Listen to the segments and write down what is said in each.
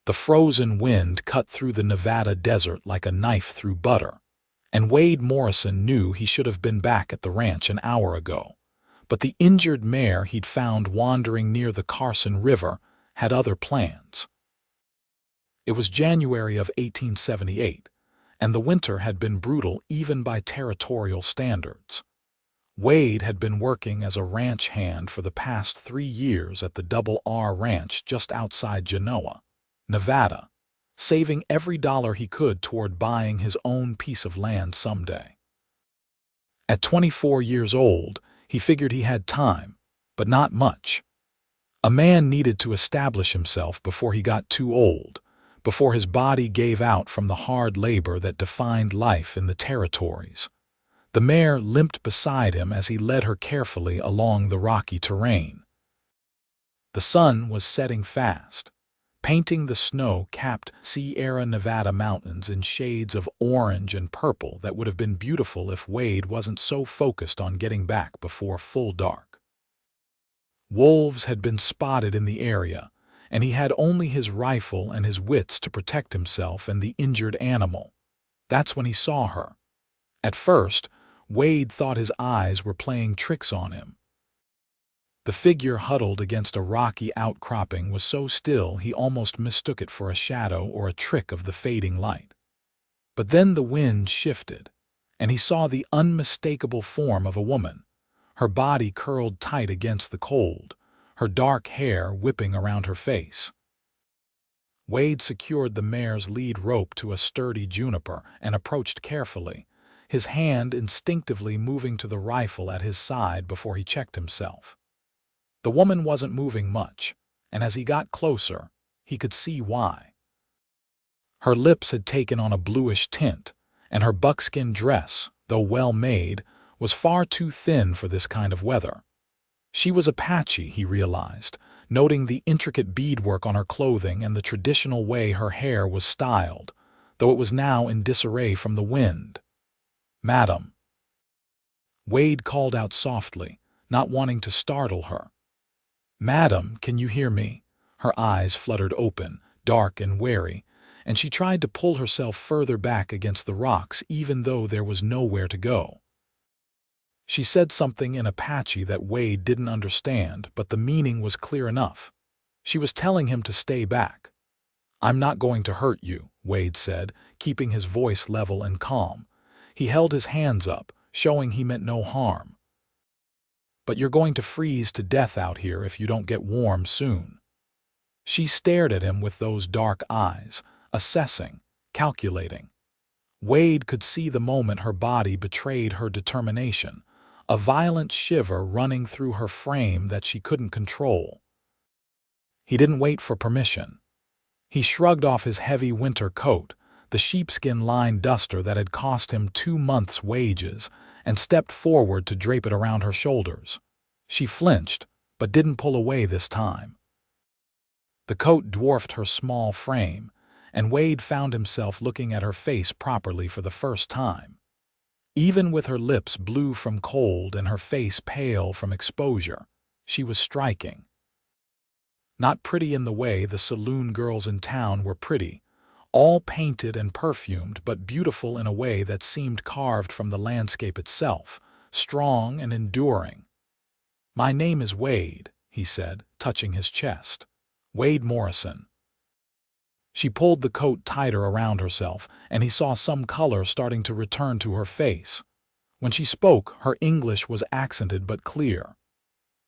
The frozen wind cut through the Nevada desert like a knife through butter, and Wade Morrison knew he should have been back at the ranch an hour ago. But the injured mare he'd found wandering near the Carson River had other plans. It was January of 1878, and the winter had been brutal even by territorial standards. Wade had been working as a ranch hand for the past 3 years at the Double R Ranch just outside Genoa, Nevada, saving every dollar he could toward buying his own piece of land someday. At 24 years old, he figured he had time, but not much. A man needed to establish himself before he got too old, before his body gave out from the hard labor that defined life in the territories. The mare limped beside him as he led her carefully along the rocky terrain. The sun was setting fast, painting the snow-capped Sierra Nevada mountains in shades of orange and purple that would have been beautiful if Wade wasn't so focused on getting back before full dark. Wolves had been spotted in the area, and he had only his rifle and his wits to protect himself and the injured animal. That's when he saw her. At first, Wade thought his eyes were playing tricks on him. The figure huddled against a rocky outcropping was so still he almost mistook it for a shadow or a trick of the fading light. But then the wind shifted, and he saw the unmistakable form of a woman, her body curled tight against the cold, her dark hair whipping around her face. Wade secured the mare's lead rope to a sturdy juniper and approached carefully, his hand instinctively moving to the rifle at his side before he checked himself. The woman wasn't moving much, and as he got closer, he could see why. Her lips had taken on a bluish tint, and her buckskin dress, though well made, was far too thin for this kind of weather. She was Apache, he realized, noting the intricate beadwork on her clothing and the traditional way her hair was styled, though it was now in disarray from the wind. "Madam." Wade called out softly, not wanting to startle her. "Madam, can you hear me?" Her eyes fluttered open, dark and wary, and she tried to pull herself further back against the rocks even though there was nowhere to go. She said something in Apache that Wade didn't understand, but the meaning was clear enough. She was telling him to stay back. "I'm not going to hurt you," Wade said, keeping his voice level and calm. He held his hands up, showing he meant no harm. "But you're going to freeze to death out here if you don't get warm soon." She stared at him with those dark eyes, assessing, calculating. Wade could see the moment her body betrayed her determination, a violent shiver running through her frame that she couldn't control. He didn't wait for permission. He shrugged off his heavy winter coat, the sheepskin-lined duster that had cost him 2 months' wages, and stepped forward to drape it around her shoulders. She flinched, but didn't pull away this time. The coat dwarfed her small frame, and Wade found himself looking at her face properly for the first time. Even with her lips blue from cold and her face pale from exposure, she was striking. Not pretty in the way the saloon girls in town were pretty, all painted and perfumed, but beautiful in a way that seemed carved from the landscape itself, strong and enduring. "My name is Wade," he said, touching his chest. "Wade Morrison." She pulled the coat tighter around herself, and he saw some color starting to return to her face. When she spoke, her English was accented but clear.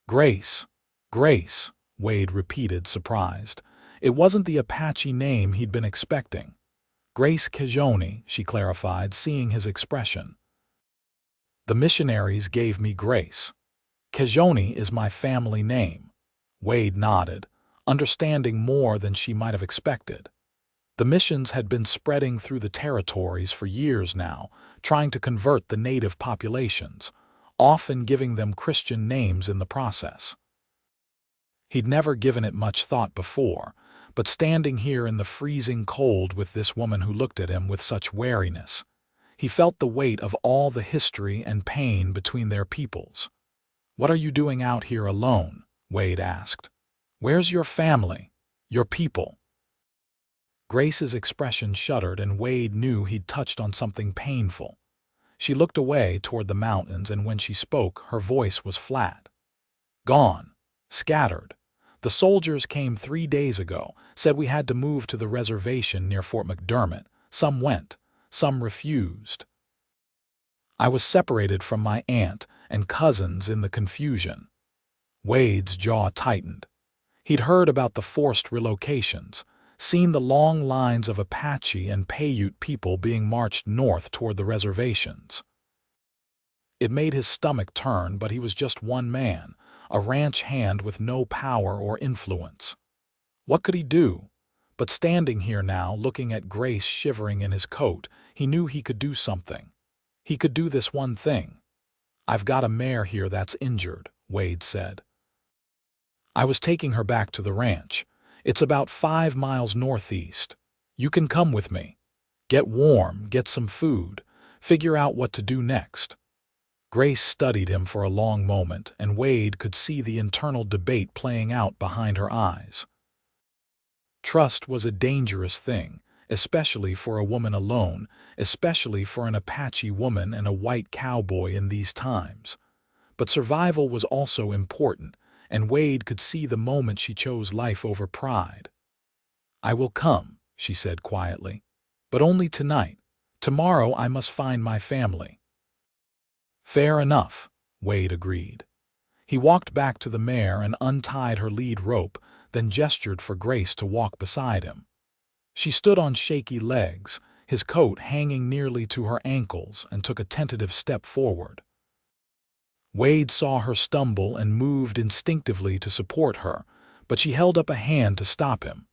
"Grace, Grace," Wade repeated, surprised. It wasn't the Apache name he'd been expecting. "Grace Kezhoni," she clarified, seeing his expression. "The missionaries gave me Grace. Kezhoni is my family name." Wade nodded, understanding more than she might have expected. The missions had been spreading through the territories for years now, trying to convert the native populations, often giving them Christian names in the process. He'd never given it much thought before, but standing here in the freezing cold with this woman who looked at him with such wariness, he felt the weight of all the history and pain between their peoples. "What are you doing out here alone?" Wade asked. "Where's your family, your people?" Grace's expression shuddered, and Wade knew he'd touched on something painful. She looked away toward the mountains, and when she spoke, her voice was flat. Gone. Scattered. The soldiers came 3 days ago, said we had to move to the reservation near Fort McDermott. Some went, some refused. I was separated from my aunt and cousins in the confusion. Wade's jaw tightened. He'd heard about the forced relocations, seen the long lines of Apache and Paiute people being marched north toward the reservations. It made his stomach turn, but he was just one man, a ranch hand with no power or influence. What could he do? But standing here now, looking at Grace shivering in his coat, he knew he could do something. He could do this one thing. "I've got a mare here that's injured," Wade said. "I was taking her back to the ranch. It's about 5 miles northeast. You can come with me. Get warm, get some food, figure out what to do next." Grace studied him for a long moment, and Wade could see the internal debate playing out behind her eyes. Trust was a dangerous thing, especially for a woman alone, especially for an Apache woman and a white cowboy in these times. But survival was also important, and Wade could see the moment she chose life over pride. "I will come," she said quietly, "but only tonight. Tomorrow I must find my family." "Fair enough," Wade agreed. He walked back to the mare and untied her lead rope, then gestured for Grace to walk beside him. She stood on shaky legs, his coat hanging nearly to her ankles, and took a tentative step forward. Wade saw her stumble and moved instinctively to support her, but she held up a hand to stop him.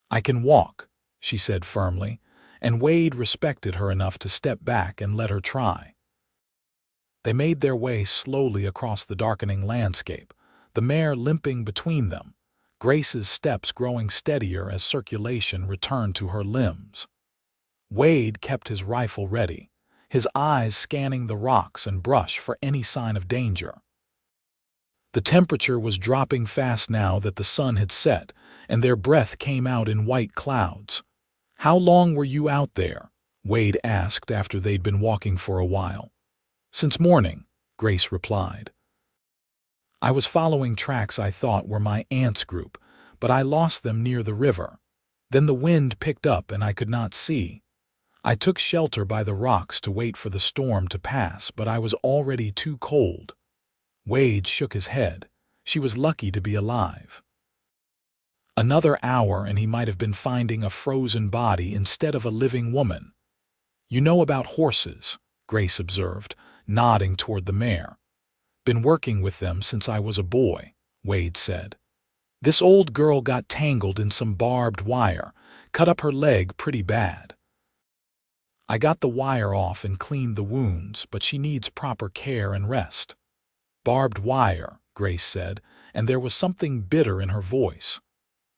"I can walk," she said firmly, and Wade respected her enough to step back and let her try. They made their way slowly across the darkening landscape, the mare limping between them, Grace's steps growing steadier as circulation returned to her limbs. Wade kept his rifle ready, his eyes scanning the rocks and brush for any sign of danger. The temperature was dropping fast now that the sun had set, and their breath came out in white clouds. "How long were you out there?" Wade asked after they'd been walking for a while. "Since morning," Grace replied. "I was following tracks I thought were my aunt's group, but I lost them near the river. Then the wind picked up and I could not see. I took shelter by the rocks to wait for the storm to pass, but I was already too cold." Wade shook his head. She was lucky to be alive. Another hour and he might have been finding a frozen body instead of a living woman. "You know about horses," Grace observed, nodding toward the mare. "Been working with them since I was a boy," Wade said. "This old girl got tangled in some barbed wire, cut up her leg pretty bad. I got the wire off and cleaned the wounds, but she needs proper care and rest." "Barbed wire," Grace said, and there was something bitter in her voice.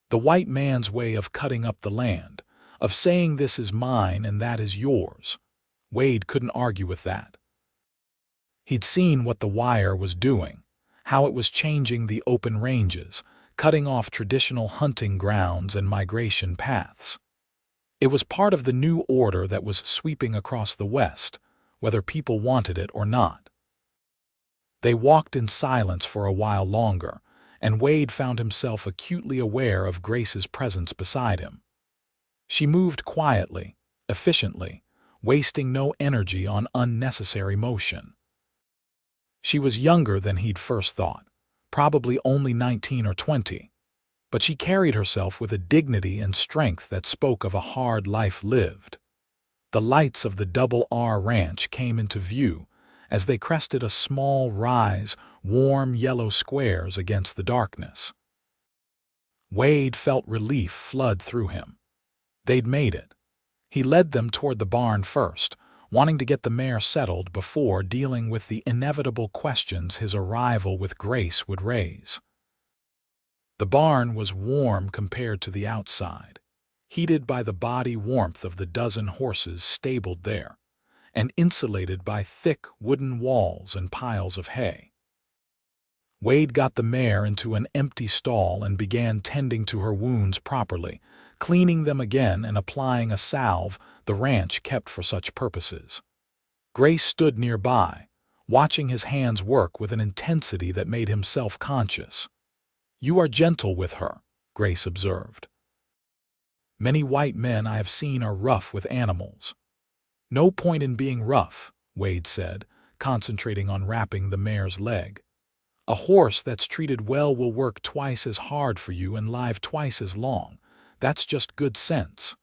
"The white man's way of cutting up the land, of saying this is mine and that is yours." Wade couldn't argue with that. He'd seen what the wire was doing, how it was changing the open ranges, cutting off traditional hunting grounds and migration paths. It was part of the new order that was sweeping across the West, whether people wanted it or not. They walked in silence for a while longer, and Wade found himself acutely aware of Grace's presence beside him. She moved quietly, efficiently, wasting no energy on unnecessary motion. She was younger than he'd first thought, probably only 19 or 20, but she carried herself with a dignity and strength that spoke of a hard life lived. The lights of the Double R Ranch came into view as they crested a small rise, warm yellow squares against the darkness. Wade felt relief flood through him. They'd made it. He led them toward the barn first, wanting to get the mare settled before dealing with the inevitable questions his arrival with Grace would raise. The barn was warm compared to the outside, heated by the body warmth of the dozen horses stabled there, and insulated by thick wooden walls and piles of hay. Wade got the mare into an empty stall and began tending to her wounds properly, cleaning them again and applying a salve the ranch kept for such purposes. Grace stood nearby, watching his hands work with an intensity that made him self-conscious. "You are gentle with her," Grace observed. "Many white men I have seen are rough with animals." "No point in being rough," Wade said, concentrating on wrapping the mare's leg. "A horse that's treated well will work twice as hard for you and live twice as long. That's just good sense."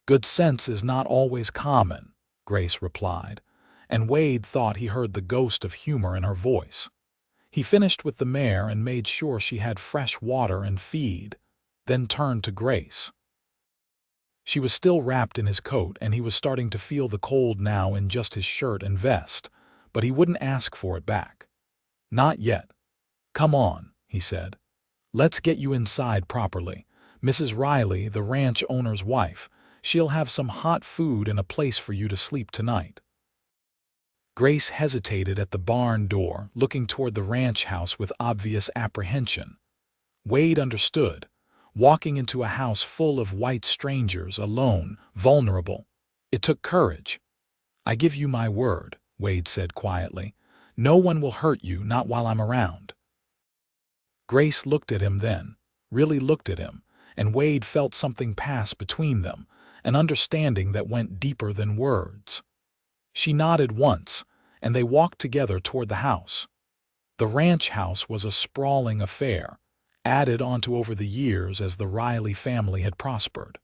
"Good sense is not always common," Grace replied, and Wade thought he heard the ghost of humor in her voice. He finished with the mare and made sure she had fresh water and feed, then turned to Grace. She was still wrapped in his coat, and he was starting to feel the cold now in just his shirt and vest, but he wouldn't ask for it back. "Not yet. Come on," he said. "Let's get you inside properly. Mrs. Riley, the ranch owner's wife, she'll have some hot food and a place for you to sleep tonight." Grace hesitated at the barn door, looking toward the ranch house with obvious apprehension. Wade understood. Walking into a house full of white strangers, alone, vulnerable. It took courage. "I give you my word," Wade said quietly. "No one will hurt you, not while I'm around." Grace looked at him then, really looked at him, and Wade felt something pass between them, an understanding that went deeper than words. She nodded once, and they walked together toward the house. The ranch house was a sprawling affair, added onto over the years as the Riley family had prospered.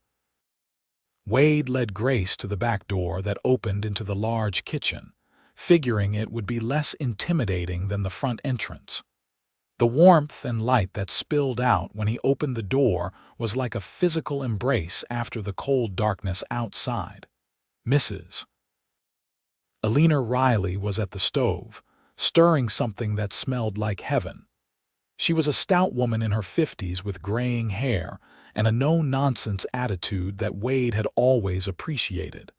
Wade led Grace to the back door that opened into the large kitchen, figuring it would be less intimidating than the front entrance. The warmth and light that spilled out when he opened the door was like a physical embrace after the cold darkness outside. Mrs. Alina Riley was at the stove, stirring something that smelled like heaven. She was a stout woman in her 50s with graying hair and a no-nonsense attitude that Wade had always appreciated.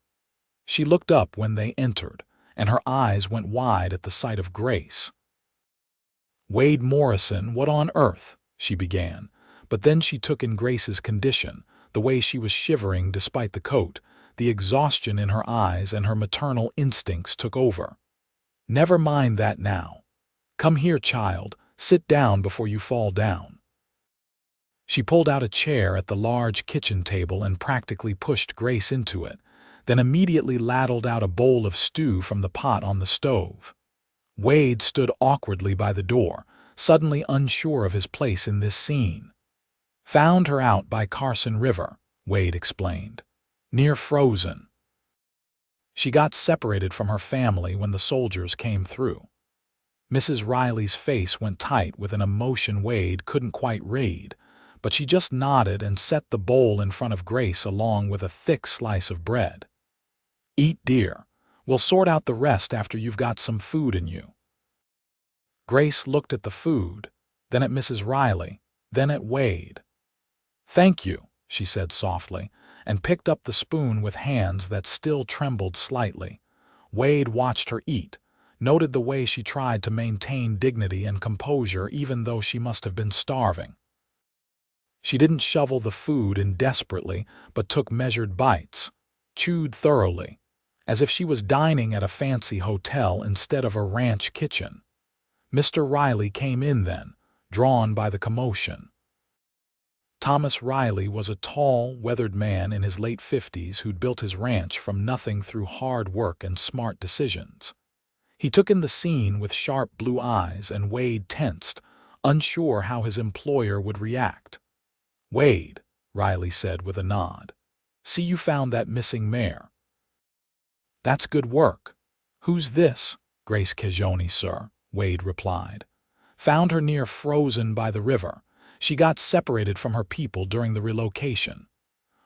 She looked up when they entered, and her eyes went wide at the sight of Grace. "Wade Morrison, what on earth?" she began, but then she took in Grace's condition, the way she was shivering despite the coat, the exhaustion in her eyes, and her maternal instincts took over. "Never mind that now. Come here, child. Sit down before you fall down." She pulled out a chair at the large kitchen table and practically pushed Grace into it, then immediately ladled out a bowl of stew from the pot on the stove. Wade stood awkwardly by the door, suddenly unsure of his place in this scene. "Found her out by Carson River," Wade explained. "Near Frozen. She got separated from her family when the soldiers came through." Mrs. Riley's face went tight with an emotion Wade couldn't quite read, but she just nodded and set the bowl in front of Grace along with a thick slice of bread. "Eat, dear. We'll sort out the rest after you've got some food in you." Grace looked at the food, then at Mrs. Riley, then at Wade. "Thank you," she said softly, and picked up the spoon with hands that still trembled slightly. Wade watched her eat, noted the way she tried to maintain dignity and composure even though she must have been starving. She didn't shovel the food in desperately, but took measured bites, chewed thoroughly, as if she was dining at a fancy hotel instead of a ranch kitchen. Mr. Riley came in then, drawn by the commotion. Thomas Riley was a tall, weathered man in his late 50s who'd built his ranch from nothing through hard work and smart decisions. He took in the scene with sharp blue eyes, and Wade tensed, unsure how his employer would react. "Wade," Riley said with a nod. "See, you found that missing mare." "That's good work." "Who's this?" "Grace Kezhoni, sir," Wade replied. "Found her near Frozen by the river. She got separated from her people during the relocation."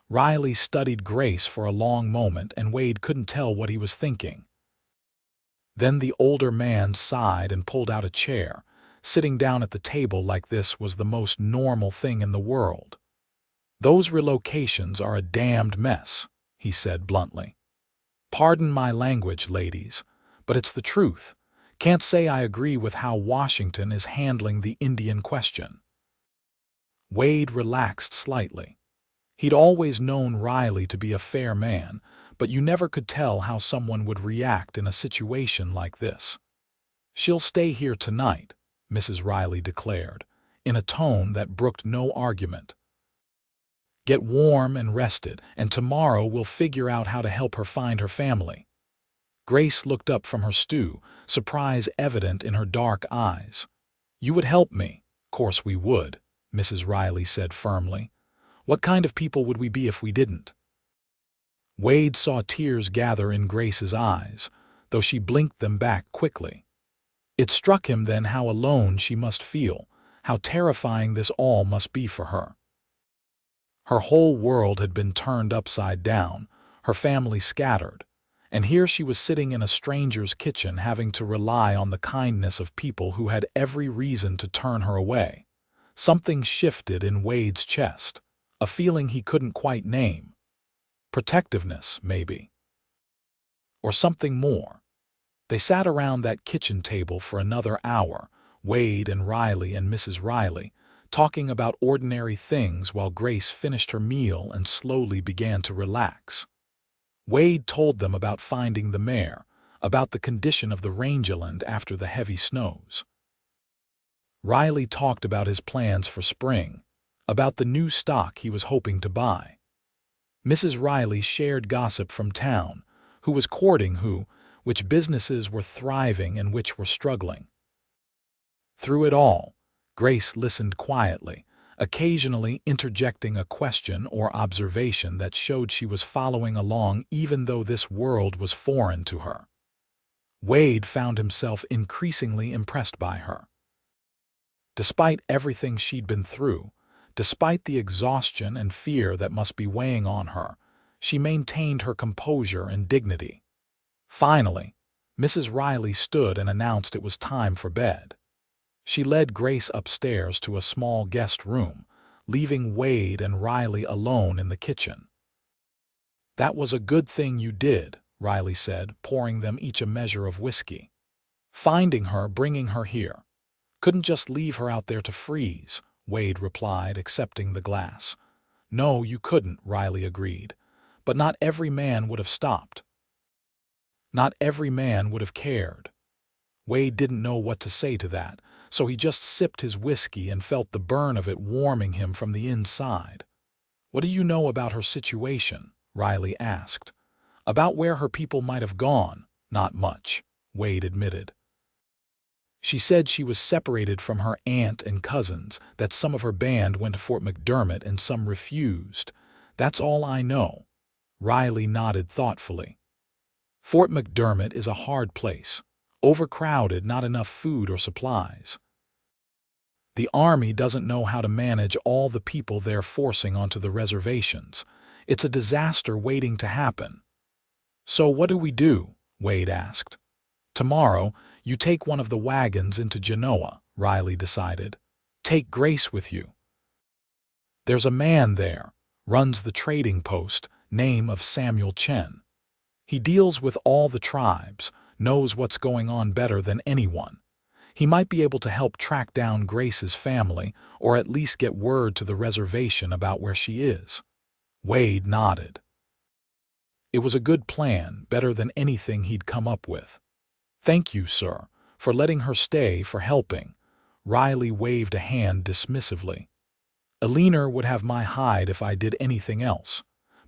Riley studied Grace for a long moment, and Wade couldn't tell what he was thinking. Then the older man sighed and pulled out a chair. Sitting down at the table like this was the most normal thing in the world. "Those relocations are a damned mess," he said bluntly. "Pardon my language, ladies, but it's the truth. Can't say I agree with how Washington is handling the Indian question." Wade relaxed slightly. He'd always known Riley to be a fair man, but you never could tell how someone would react in a situation like this. "She'll stay here tonight," Mrs. Riley declared, in a tone that brooked no argument. "Get warm and rested, and tomorrow we'll figure out how to help her find her family." Grace looked up from her stew, surprise evident in her dark eyes. "You would help me." "Course we would," Mrs. Riley said firmly. "What kind of people would we be if we didn't?" Wade saw tears gather in Grace's eyes, though she blinked them back quickly. It struck him then how alone she must feel, how terrifying this all must be for her. Her whole world had been turned upside down, her family scattered, and here she was sitting in a stranger's kitchen having to rely on the kindness of people who had every reason to turn her away. Something shifted in Wade's chest, a feeling he couldn't quite name. Protectiveness, maybe. Or something more. They sat around that kitchen table for another hour, Wade and Riley and Mrs. Riley, talking about ordinary things while Grace finished her meal and slowly began to relax. Wade told them about finding the mare, about the condition of the rangeland after the heavy snows. Riley talked about his plans for spring, about the new stock he was hoping to buy. Mrs. Riley shared gossip from town, who was courting who, which businesses were thriving and which were struggling. Through it all, Grace listened quietly, occasionally interjecting a question or observation that showed she was following along even though this world was foreign to her. Wade found himself increasingly impressed by her. Despite everything she'd been through, despite the exhaustion and fear that must be weighing on her, she maintained her composure and dignity. Finally, Mrs. Riley stood and announced it was time for bed. She led Grace upstairs to a small guest room, leaving Wade and Riley alone in the kitchen. "That was a good thing you did," Riley said, pouring them each a measure of whiskey. "Finding her, bringing her here. Couldn't just leave her out there to freeze," Wade replied, accepting the glass. "No, you couldn't," Riley agreed. "But not every man would have stopped. Not every man would have cared." Wade didn't know what to say to that, so he just sipped his whiskey and felt the burn of it warming him from the inside. "What do you know about her situation?" Riley asked. "About where her people might have gone?" "Not much," Wade admitted. "She said she was separated from her aunt and cousins, that some of her band went to Fort McDermott and some refused. That's all I know." Riley nodded thoughtfully. "Fort McDermott is a hard place. Overcrowded, not enough food or supplies. The Army doesn't know how to manage all the people they're forcing onto the reservations. It's a disaster waiting to happen." "So what do we do?" Wade asked. "Tomorrow, you take one of the wagons into Genoa," Riley decided. "Take Grace with you. There's a man there, runs the trading post, name of Samuel Chen. He deals with all the tribes, knows what's going on better than anyone. He might be able to help track down Grace's family, or at least get word to the reservation about where she is." Wade nodded. It was a good plan, better than anything he'd come up with. "Thank you, sir, for letting her stay, for helping." Riley waved a hand dismissively. "Eleanor would have my hide if I did anything else.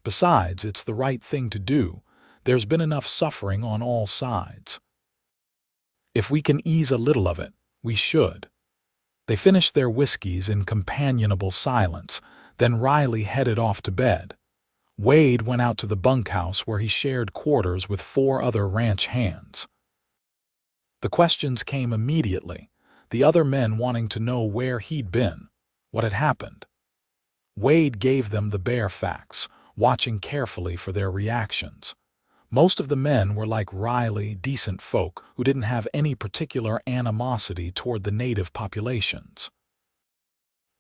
Besides, it's the right thing to do. There's been enough suffering on all sides. If we can ease a little of it, we should." They finished their whiskeys in companionable silence, then Riley headed off to bed. Wade went out to the bunkhouse where he shared quarters with 4 other ranch hands. The questions came immediately, the other men wanting to know where he'd been, what had happened. Wade gave them the bare facts, watching carefully for their reactions. Most of the men were like Riley, decent folk who didn't have any particular animosity toward the native populations.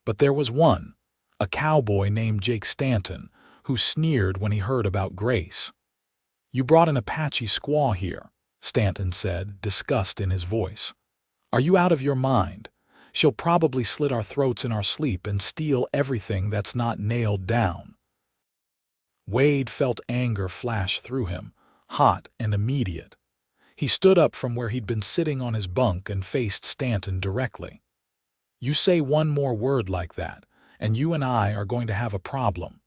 But there was one, a cowboy named Jake Stanton, who sneered when he heard about Grace. "You brought an Apache squaw here," Stanton said, disgust in his voice. "Are you out of your mind? She'll probably slit our throats in our sleep and steal everything that's not nailed down." Wade felt anger flash through him, hot and immediate. He stood up from where he'd been sitting on his bunk and faced Stanton directly. "You say one more word like that, and you and I are going to have a problem."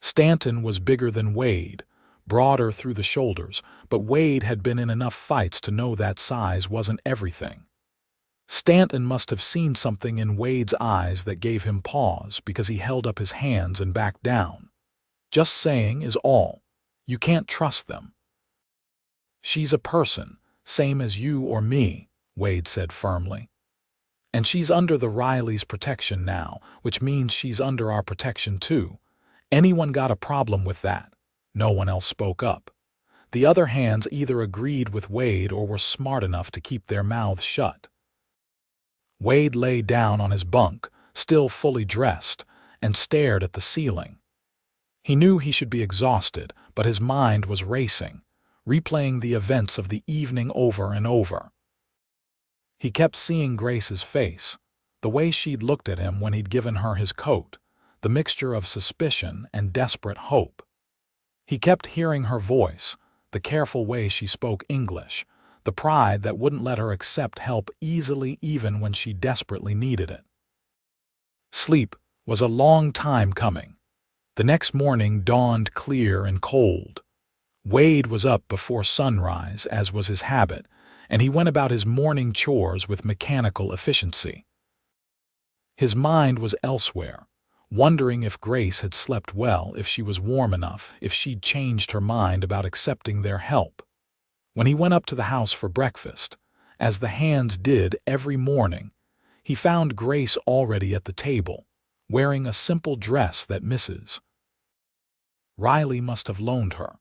Stanton was bigger than Wade, broader through the shoulders, but Wade had been in enough fights to know that size wasn't everything. Stanton must have seen something in Wade's eyes that gave him pause because he held up his hands and backed down. "Just saying is all. You can't trust them." "She's a person, same as you or me," Wade said firmly. "And she's under the Rileys' protection now, which means she's under our protection too. Anyone got a problem with that?" No one else spoke up. The other hands either agreed with Wade or were smart enough to keep their mouths shut. Wade lay down on his bunk, still fully dressed, and stared at the ceiling. He knew he should be exhausted, but his mind was racing, replaying the events of the evening over and over. He kept seeing Grace's face, the way she'd looked at him when he'd given her his coat, the mixture of suspicion and desperate hope. He kept hearing her voice, the careful way she spoke English, the pride that wouldn't let her accept help easily even when she desperately needed it. Sleep was a long time coming. The next morning dawned clear and cold. Wade was up before sunrise, as was his habit, and he went about his morning chores with mechanical efficiency. His mind was elsewhere, wondering if Grace had slept well, if she was warm enough, if she'd changed her mind about accepting their help. When he went up to the house for breakfast, as the hands did every morning, he found Grace already at the table, wearing a simple dress that Mrs. Riley must have loaned her.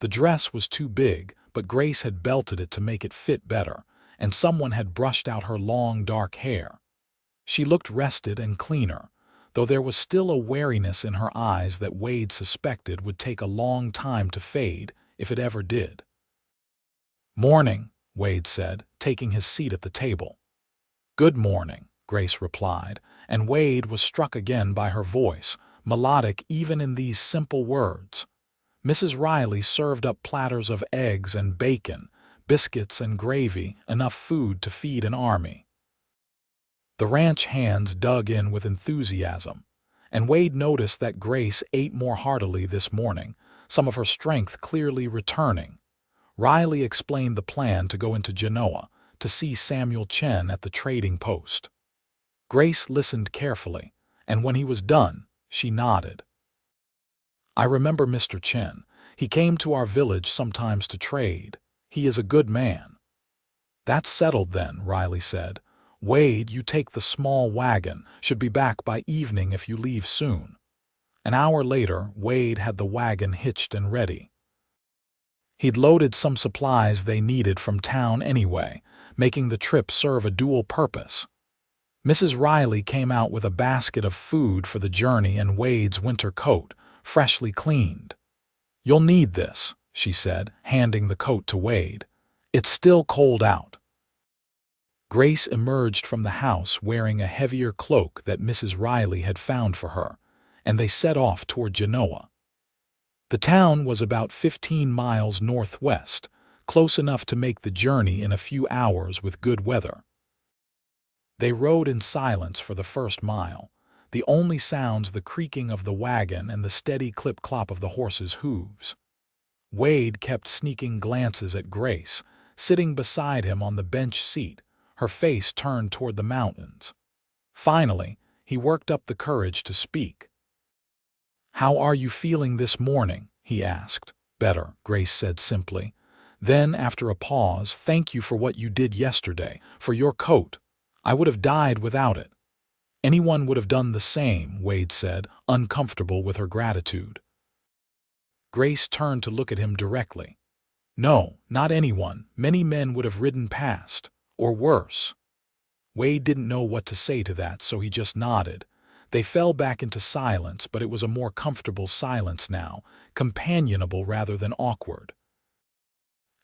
The dress was too big, but Grace had belted it to make it fit better, and someone had brushed out her long dark hair. She looked rested and cleaner, though there was still a wariness in her eyes that Wade suspected would take a long time to fade, if it ever did. "Morning," Wade said, taking his seat at the table. "Good morning," Grace replied, and Wade was struck again by her voice, melodic even in these simple words. Mrs. Riley served up platters of eggs and bacon, biscuits and gravy, enough food to feed an army. The ranch hands dug in with enthusiasm, and Wade noticed that Grace ate more heartily this morning, some of her strength clearly returning. Riley explained the plan to go into Genoa, to see Samuel Chen at the trading post. Grace listened carefully, and when he was done, she nodded. "I remember Mr. Chen. He came to our village sometimes to trade. He is a good man." "That's settled then," Riley said. "Wade, you take the small wagon, should be back by evening if you leave soon." An hour later, Wade had the wagon hitched and ready. He'd loaded some supplies they needed from town anyway, making the trip serve a dual purpose. Mrs. Riley came out with a basket of food for the journey and Wade's winter coat, freshly cleaned. "You'll need this," she said, handing the coat to Wade. "It's still cold out." Grace emerged from the house wearing a heavier cloak that Mrs. Riley had found for her, and they set off toward Genoa. The town was about 15 miles northwest, close enough to make the journey in a few hours with good weather. They rode in silence for the first mile, the only sounds the creaking of the wagon and the steady clip-clop of the horses' hooves. Wade kept sneaking glances at Grace, sitting beside him on the bench seat, her face turned toward the mountains. Finally, he worked up the courage to speak. "How are you feeling this morning?" he asked. "Better," Grace said simply. Then, after a pause, "Thank you for what you did yesterday, for your coat. I would have died without it." "Anyone would have done the same," Wade said, uncomfortable with her gratitude. Grace turned to look at him directly. "No, not anyone. Many men would have ridden past. Or worse." Wade didn't know what to say to that, so he just nodded. They fell back into silence, but it was a more comfortable silence now, companionable rather than awkward.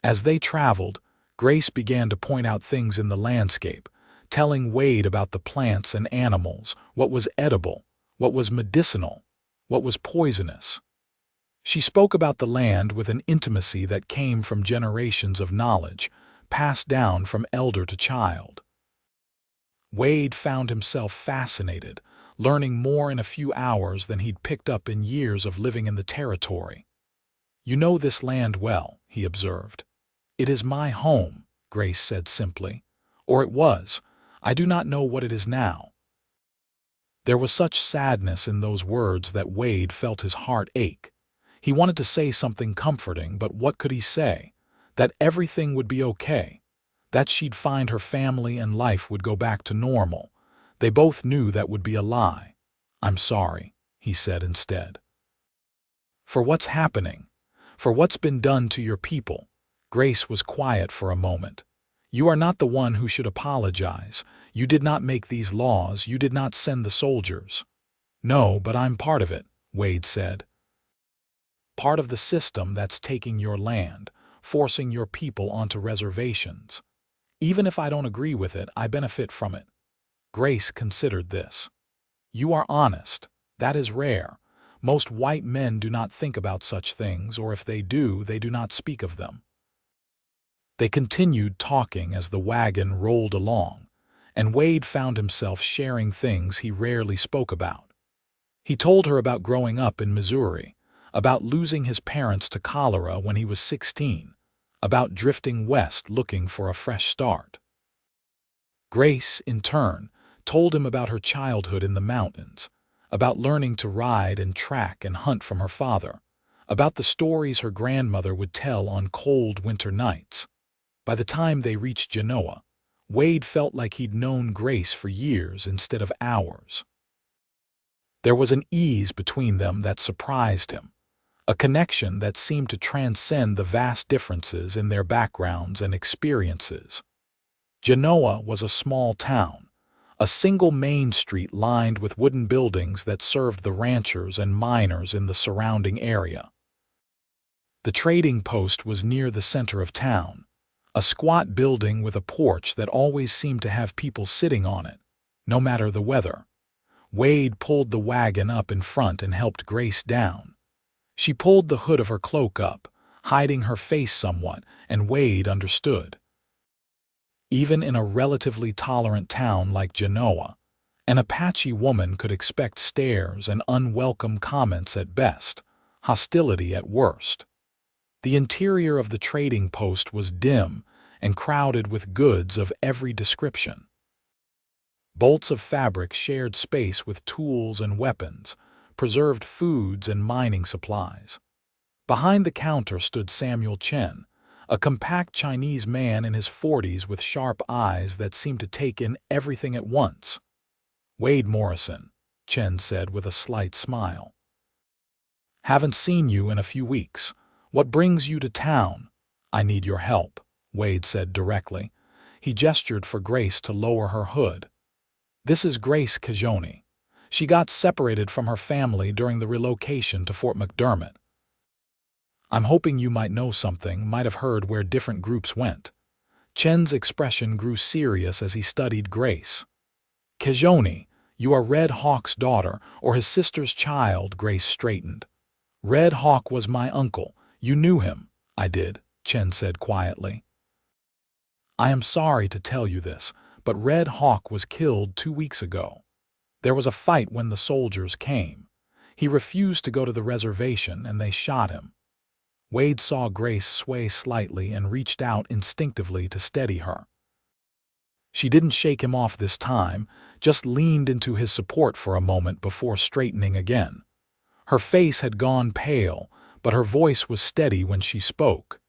As they traveled, Grace began to point out things in the landscape, telling Wade about the plants and animals, what was edible, what was medicinal, what was poisonous. She spoke about the land with an intimacy that came from generations of knowledge, passed down from elder to child. Wade found himself fascinated, learning more in a few hours than he'd picked up in years of living in the territory. "You know this land well," he observed. "It is my home," Grace said simply. "Or it was. I do not know what it is now." There was such sadness in those words that Wade felt his heart ache. He wanted to say something comforting, but what could he say? That everything would be okay. That she'd find her family and life would go back to normal. They both knew that would be a lie. "I'm sorry," he said instead. "For what's happening? For what's been done to your people?" Grace was quiet for a moment. "You are not the one who should apologize. You did not make these laws. You did not send the soldiers." "No, but I'm part of it," Wade said. "Part of the system that's taking your land, forcing your people onto reservations. Even if I don't agree with it, I benefit from it." Grace considered this. "You are honest. That is rare. Most white men do not think about such things, or if they do not speak of them." They continued talking as the wagon rolled along, and Wade found himself sharing things he rarely spoke about. He told her about growing up in Missouri, about losing his parents to cholera when he was 16, about drifting west looking for a fresh start. Grace, in turn, told him about her childhood in the mountains, about learning to ride and track and hunt from her father, about the stories her grandmother would tell on cold winter nights. By the time they reached Genoa, Wade felt like he'd known Grace for years instead of hours. There was an ease between them that surprised him, a connection that seemed to transcend the vast differences in their backgrounds and experiences. Genoa was a small town, a single main street lined with wooden buildings that served the ranchers and miners in the surrounding area. The trading post was near the center of town, a squat building with a porch that always seemed to have people sitting on it, no matter the weather. Wade pulled the wagon up in front and helped Grace down. She pulled the hood of her cloak up, hiding her face somewhat, and Wade understood. Even in a relatively tolerant town like Genoa, an Apache woman could expect stares and unwelcome comments at best, hostility at worst. The interior of the trading post was dim and crowded with goods of every description. Bolts of fabric shared space with tools and weapons, preserved foods and mining supplies. Behind the counter stood Samuel Chen, a compact Chinese man in his 40s with sharp eyes that seemed to take in everything at once. "Wade Morrison," Chen said with a slight smile. "Haven't seen you in a few weeks. What brings you to town?" "I need your help," Wade said directly. He gestured for Grace to lower her hood. "This is Grace Kezhoni. She got separated from her family during the relocation to Fort McDermott. I'm hoping you might know something, might have heard where different groups went." Chen's expression grew serious as he studied Grace. "Kezhoni, you are Red Hawk's daughter, or his sister's child," Grace straightened. "Red Hawk was my uncle. You knew him." "I did," Chen said quietly. "I am sorry to tell you this, but Red Hawk was killed 2 weeks ago. There was a fight when the soldiers came. He refused to go to the reservation and they shot him." Wade saw Grace sway slightly and reached out instinctively to steady her. She didn't shake him off this time, just leaned into his support for a moment before straightening again. Her face had gone pale, but her voice was steady when she spoke.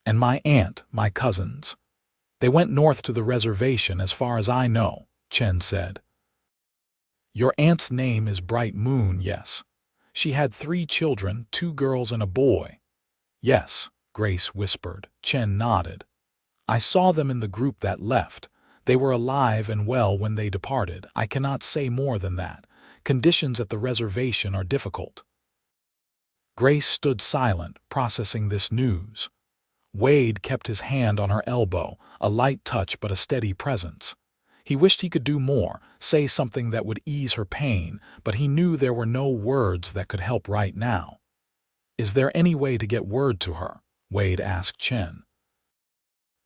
"And my aunt, my cousins. They went north to the reservation as far as I know," Chen said. "Your aunt's name is Bright Moon, yes. She had 3 children, 2 girls and a boy." "Yes," Grace whispered. Chen nodded. "I saw them in the group that left. They were alive and well when they departed. I cannot say more than that. Conditions at the reservation are difficult." Grace stood silent, processing this news. Wade kept his hand on her elbow, a light touch but a steady presence. He wished he could do more, say something that would ease her pain, but he knew there were no words that could help right now. Is there any way to get word to her? Wade asked Chen.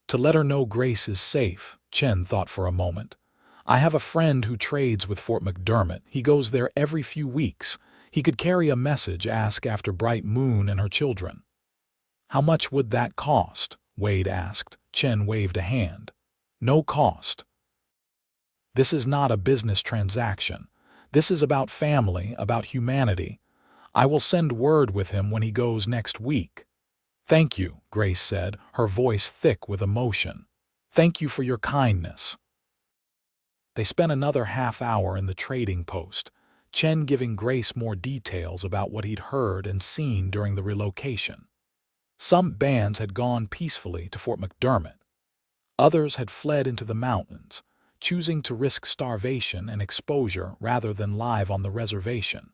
To let her know Grace is safe, Chen thought for a moment. I have a friend who trades with Fort McDermott. He goes there every few weeks. He could carry a message, ask after Bright Moon and her children. How much would that cost? Wade asked. Chen waved a hand. No cost. This is not a business transaction. This is about family, about humanity. I will send word with him when he goes next week. Thank you, Grace said, her voice thick with emotion. Thank you for your kindness. They spent another half hour in the trading post, Chen giving Grace more details about what he'd heard and seen during the relocation. Some bands had gone peacefully to Fort McDermott. Others had fled into the mountains, choosing to risk starvation and exposure rather than live on the reservation.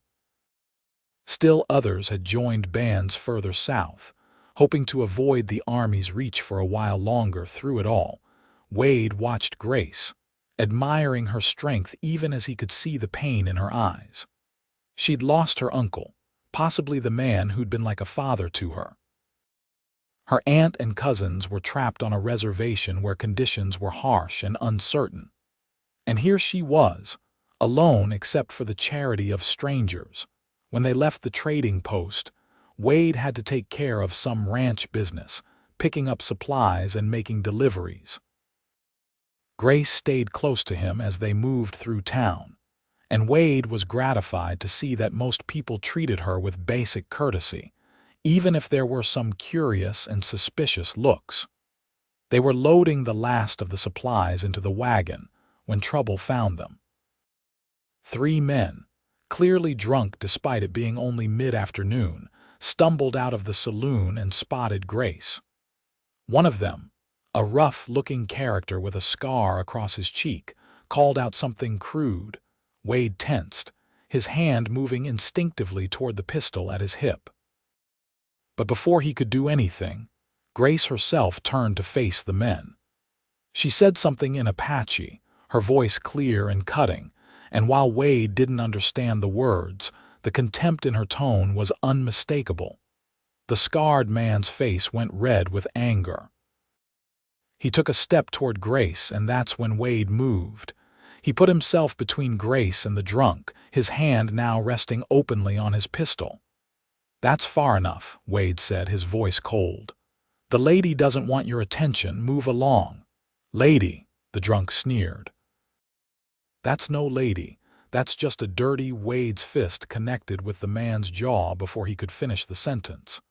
Still others had joined bands further south, hoping to avoid the army's reach for a while longer. Through it all, Wade watched Grace, admiring her strength even as he could see the pain in her eyes. She'd lost her uncle, possibly the man who'd been like a father to her. Her aunt and cousins were trapped on a reservation where conditions were harsh and uncertain. And here she was, alone except for the charity of strangers. When they left the trading post, Wade had to take care of some ranch business, picking up supplies and making deliveries. Grace stayed close to him as they moved through town, and Wade was gratified to see that most people treated her with basic courtesy, even if there were some curious and suspicious looks. They were loading the last of the supplies into the wagon when trouble found them. 3 men, clearly drunk despite it being only mid-afternoon, stumbled out of the saloon and spotted Grace. One of them, a rough-looking character with a scar across his cheek, called out something crude. Wade tensed, his hand moving instinctively toward the pistol at his hip. But before he could do anything, Grace herself turned to face the men. She said something in Apache, her voice clear and cutting, and while Wade didn't understand the words, the contempt in her tone was unmistakable. The scarred man's face went red with anger. He took a step toward Grace, and that's when Wade moved. He put himself between Grace and the drunk, his hand now resting openly on his pistol. That's far enough, Wade said, his voice cold. The lady doesn't want your attention. Move along. Lady, the drunk sneered. That's no lady. That's just a dirty. Wade's fist connected with the man's jaw before he could finish the sentence.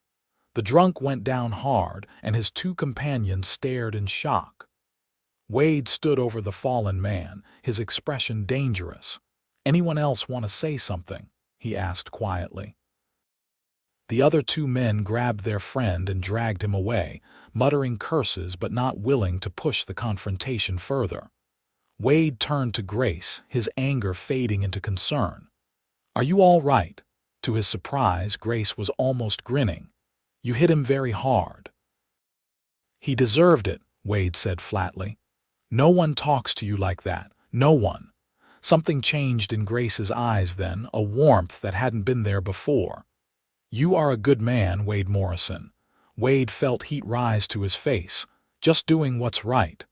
The drunk went down hard, and his 2 companions stared in shock. Wade stood over the fallen man, his expression dangerous. Anyone else want to say something? He asked quietly. The other 2 men grabbed their friend and dragged him away, muttering curses but not willing to push the confrontation further. Wade turned to Grace, his anger fading into concern. Are you all right? To his surprise, Grace was almost grinning. You hit him very hard. He deserved it, Wade said flatly. No one talks to you like that. No one. Something changed in Grace's eyes then, a warmth that hadn't been there before. You are a good man, Wade Morrison. Wade felt heat rise to his face, just doing what's right.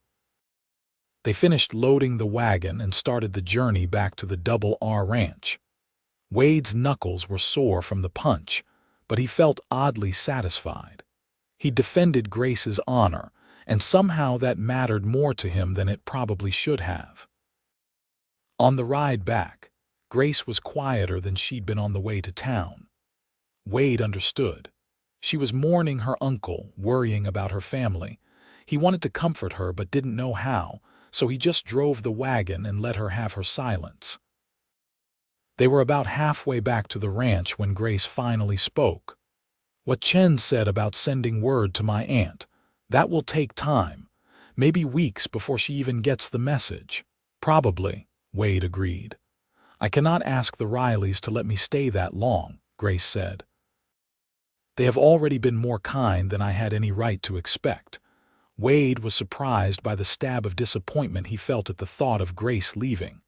They finished loading the wagon and started the journey back to the Double R Ranch. Wade's knuckles were sore from the punch, but he felt oddly satisfied. He defended Grace's honor, and somehow that mattered more to him than it probably should have. On the ride back, Grace was quieter than she'd been on the way to town. Wade understood. She was mourning her uncle, worrying about her family. He wanted to comfort her but didn't know how, so he just drove the wagon and let her have her silence. They were about halfway back to the ranch when Grace finally spoke. What Chen said about sending word to my aunt, that will take time, maybe weeks before she even gets the message. Probably, Wade agreed. I cannot ask the Rileys to let me stay that long, Grace said. They have already been more kind than I had any right to expect. Wade was surprised by the stab of disappointment he felt at the thought of Grace leaving.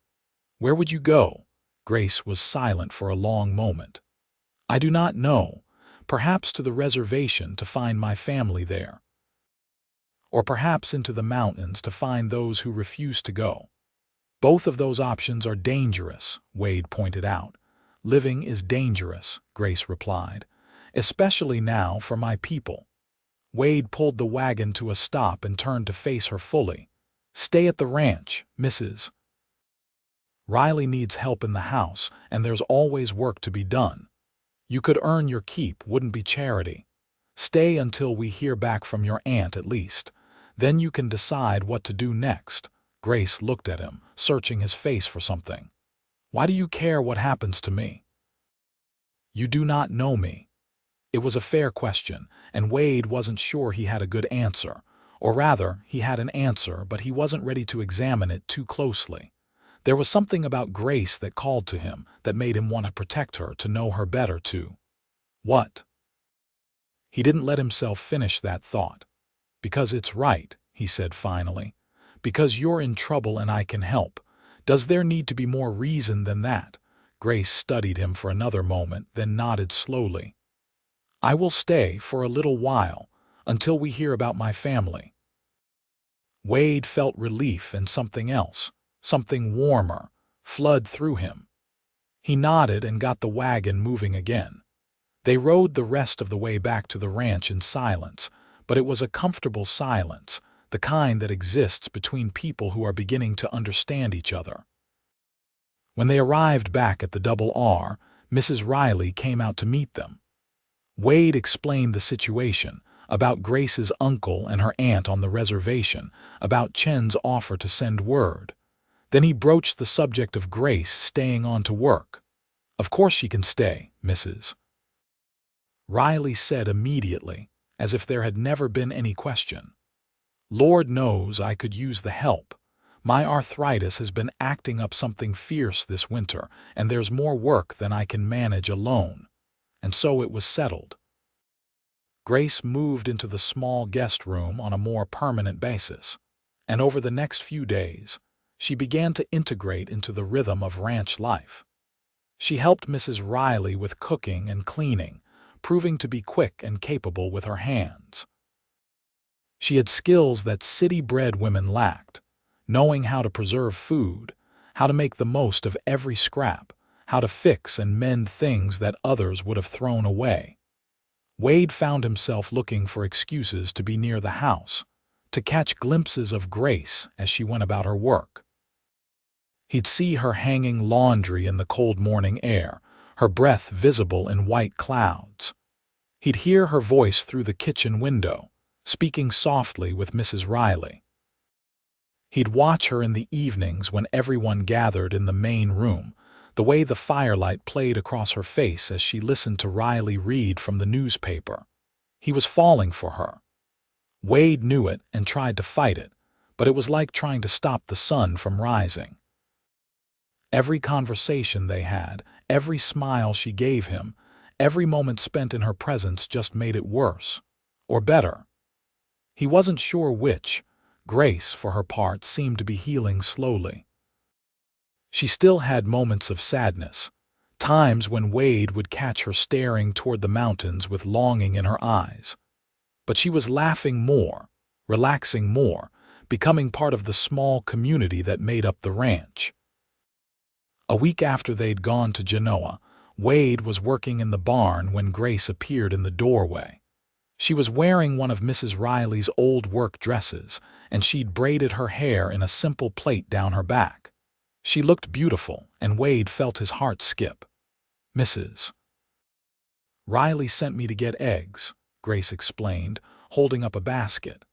Where would you go? Grace was silent for a long moment. I do not know. Perhaps to the reservation to find my family there. Or perhaps into the mountains to find those who refuse to go. Both of those options are dangerous, Wade pointed out. Living is dangerous, Grace replied. Especially now for my people. Wade pulled the wagon to a stop and turned to face her fully. Stay at the ranch, Mrs. Riley needs help in the house, and there's always work to be done. You could earn your keep, wouldn't be charity. Stay until we hear back from your aunt at least. Then you can decide what to do next. Grace looked at him, searching his face for something. Why do you care what happens to me? You do not know me. It was a fair question, and Wade wasn't sure he had a good answer. Or rather, he had an answer, but he wasn't ready to examine it too closely. There was something about Grace that called to him, that made him want to protect her, to know her better too. What? He didn't let himself finish that thought. Because it's right, he said finally. Because you're in trouble and I can help. Does there need to be more reason than that? Grace studied him for another moment, then nodded slowly. I will stay for a little while, until we hear about my family. Wade felt relief and something else, something warmer, flood through him. He nodded and got the wagon moving again. They rode the rest of the way back to the ranch in silence, but it was a comfortable silence, the kind that exists between people who are beginning to understand each other. When they arrived back at the Double R, Mrs. Riley came out to meet them. Wade explained the situation, about Grace's uncle and her aunt on the reservation, about Chen's offer to send word. Then he broached the subject of Grace staying on to work. Of course she can stay, Mrs. Riley said immediately, as if there had never been any question. Lord knows I could use the help. My arthritis has been acting up something fierce this winter, and there's more work than I can manage alone. And so it was settled. Grace moved into the small guest room on a more permanent basis, and over the next few days, she began to integrate into the rhythm of ranch life. She helped Mrs. Riley with cooking and cleaning, proving to be quick and capable with her hands. She had skills that city-bred women lacked, knowing how to preserve food, how to make the most of every scrap, how to fix and mend things that others would have thrown away. Wade found himself looking for excuses to be near the house, to catch glimpses of Grace as she went about her work. He'd see her hanging laundry in the cold morning air, her breath visible in white clouds. He'd hear her voice through the kitchen window, speaking softly with Mrs. Riley. He'd watch her in the evenings when everyone gathered in the main room, the way the firelight played across her face as she listened to Riley read from the newspaper. He was falling for her. Wade knew it and tried to fight it, but it was like trying to stop the sun from rising. Every conversation they had, every smile she gave him, every moment spent in her presence just made it worse, or better. He wasn't sure which. Grace, for her part, seemed to be healing slowly. She still had moments of sadness, times when Wade would catch her staring toward the mountains with longing in her eyes. But she was laughing more, relaxing more, becoming part of the small community that made up the ranch. A week after they'd gone to Genoa, Wade was working in the barn when Grace appeared in the doorway. She was wearing one of Mrs. Riley's old work dresses, and she'd braided her hair in a simple plait down her back. She looked beautiful, and Wade felt his heart skip. Mrs. Riley sent me to get eggs, Grace explained, holding up a basket.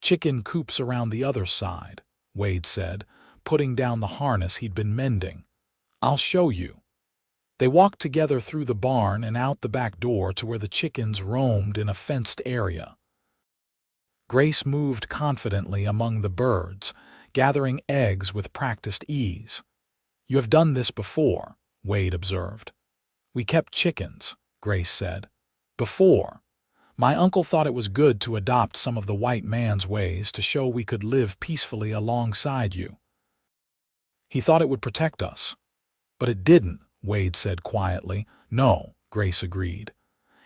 Chicken coops around the other side, Wade said, putting down the harness he'd been mending. I'll show you. They walked together through the barn and out the back door to where the chickens roamed in a fenced area. Grace moved confidently among the birds, gathering eggs with practiced ease. You have done this before, Wade observed. We kept chickens, Grace said. Before. My uncle thought it was good to adopt some of the white man's ways to show we could live peacefully alongside you. He thought it would protect us. But it didn't, Wade said quietly. No, Grace agreed.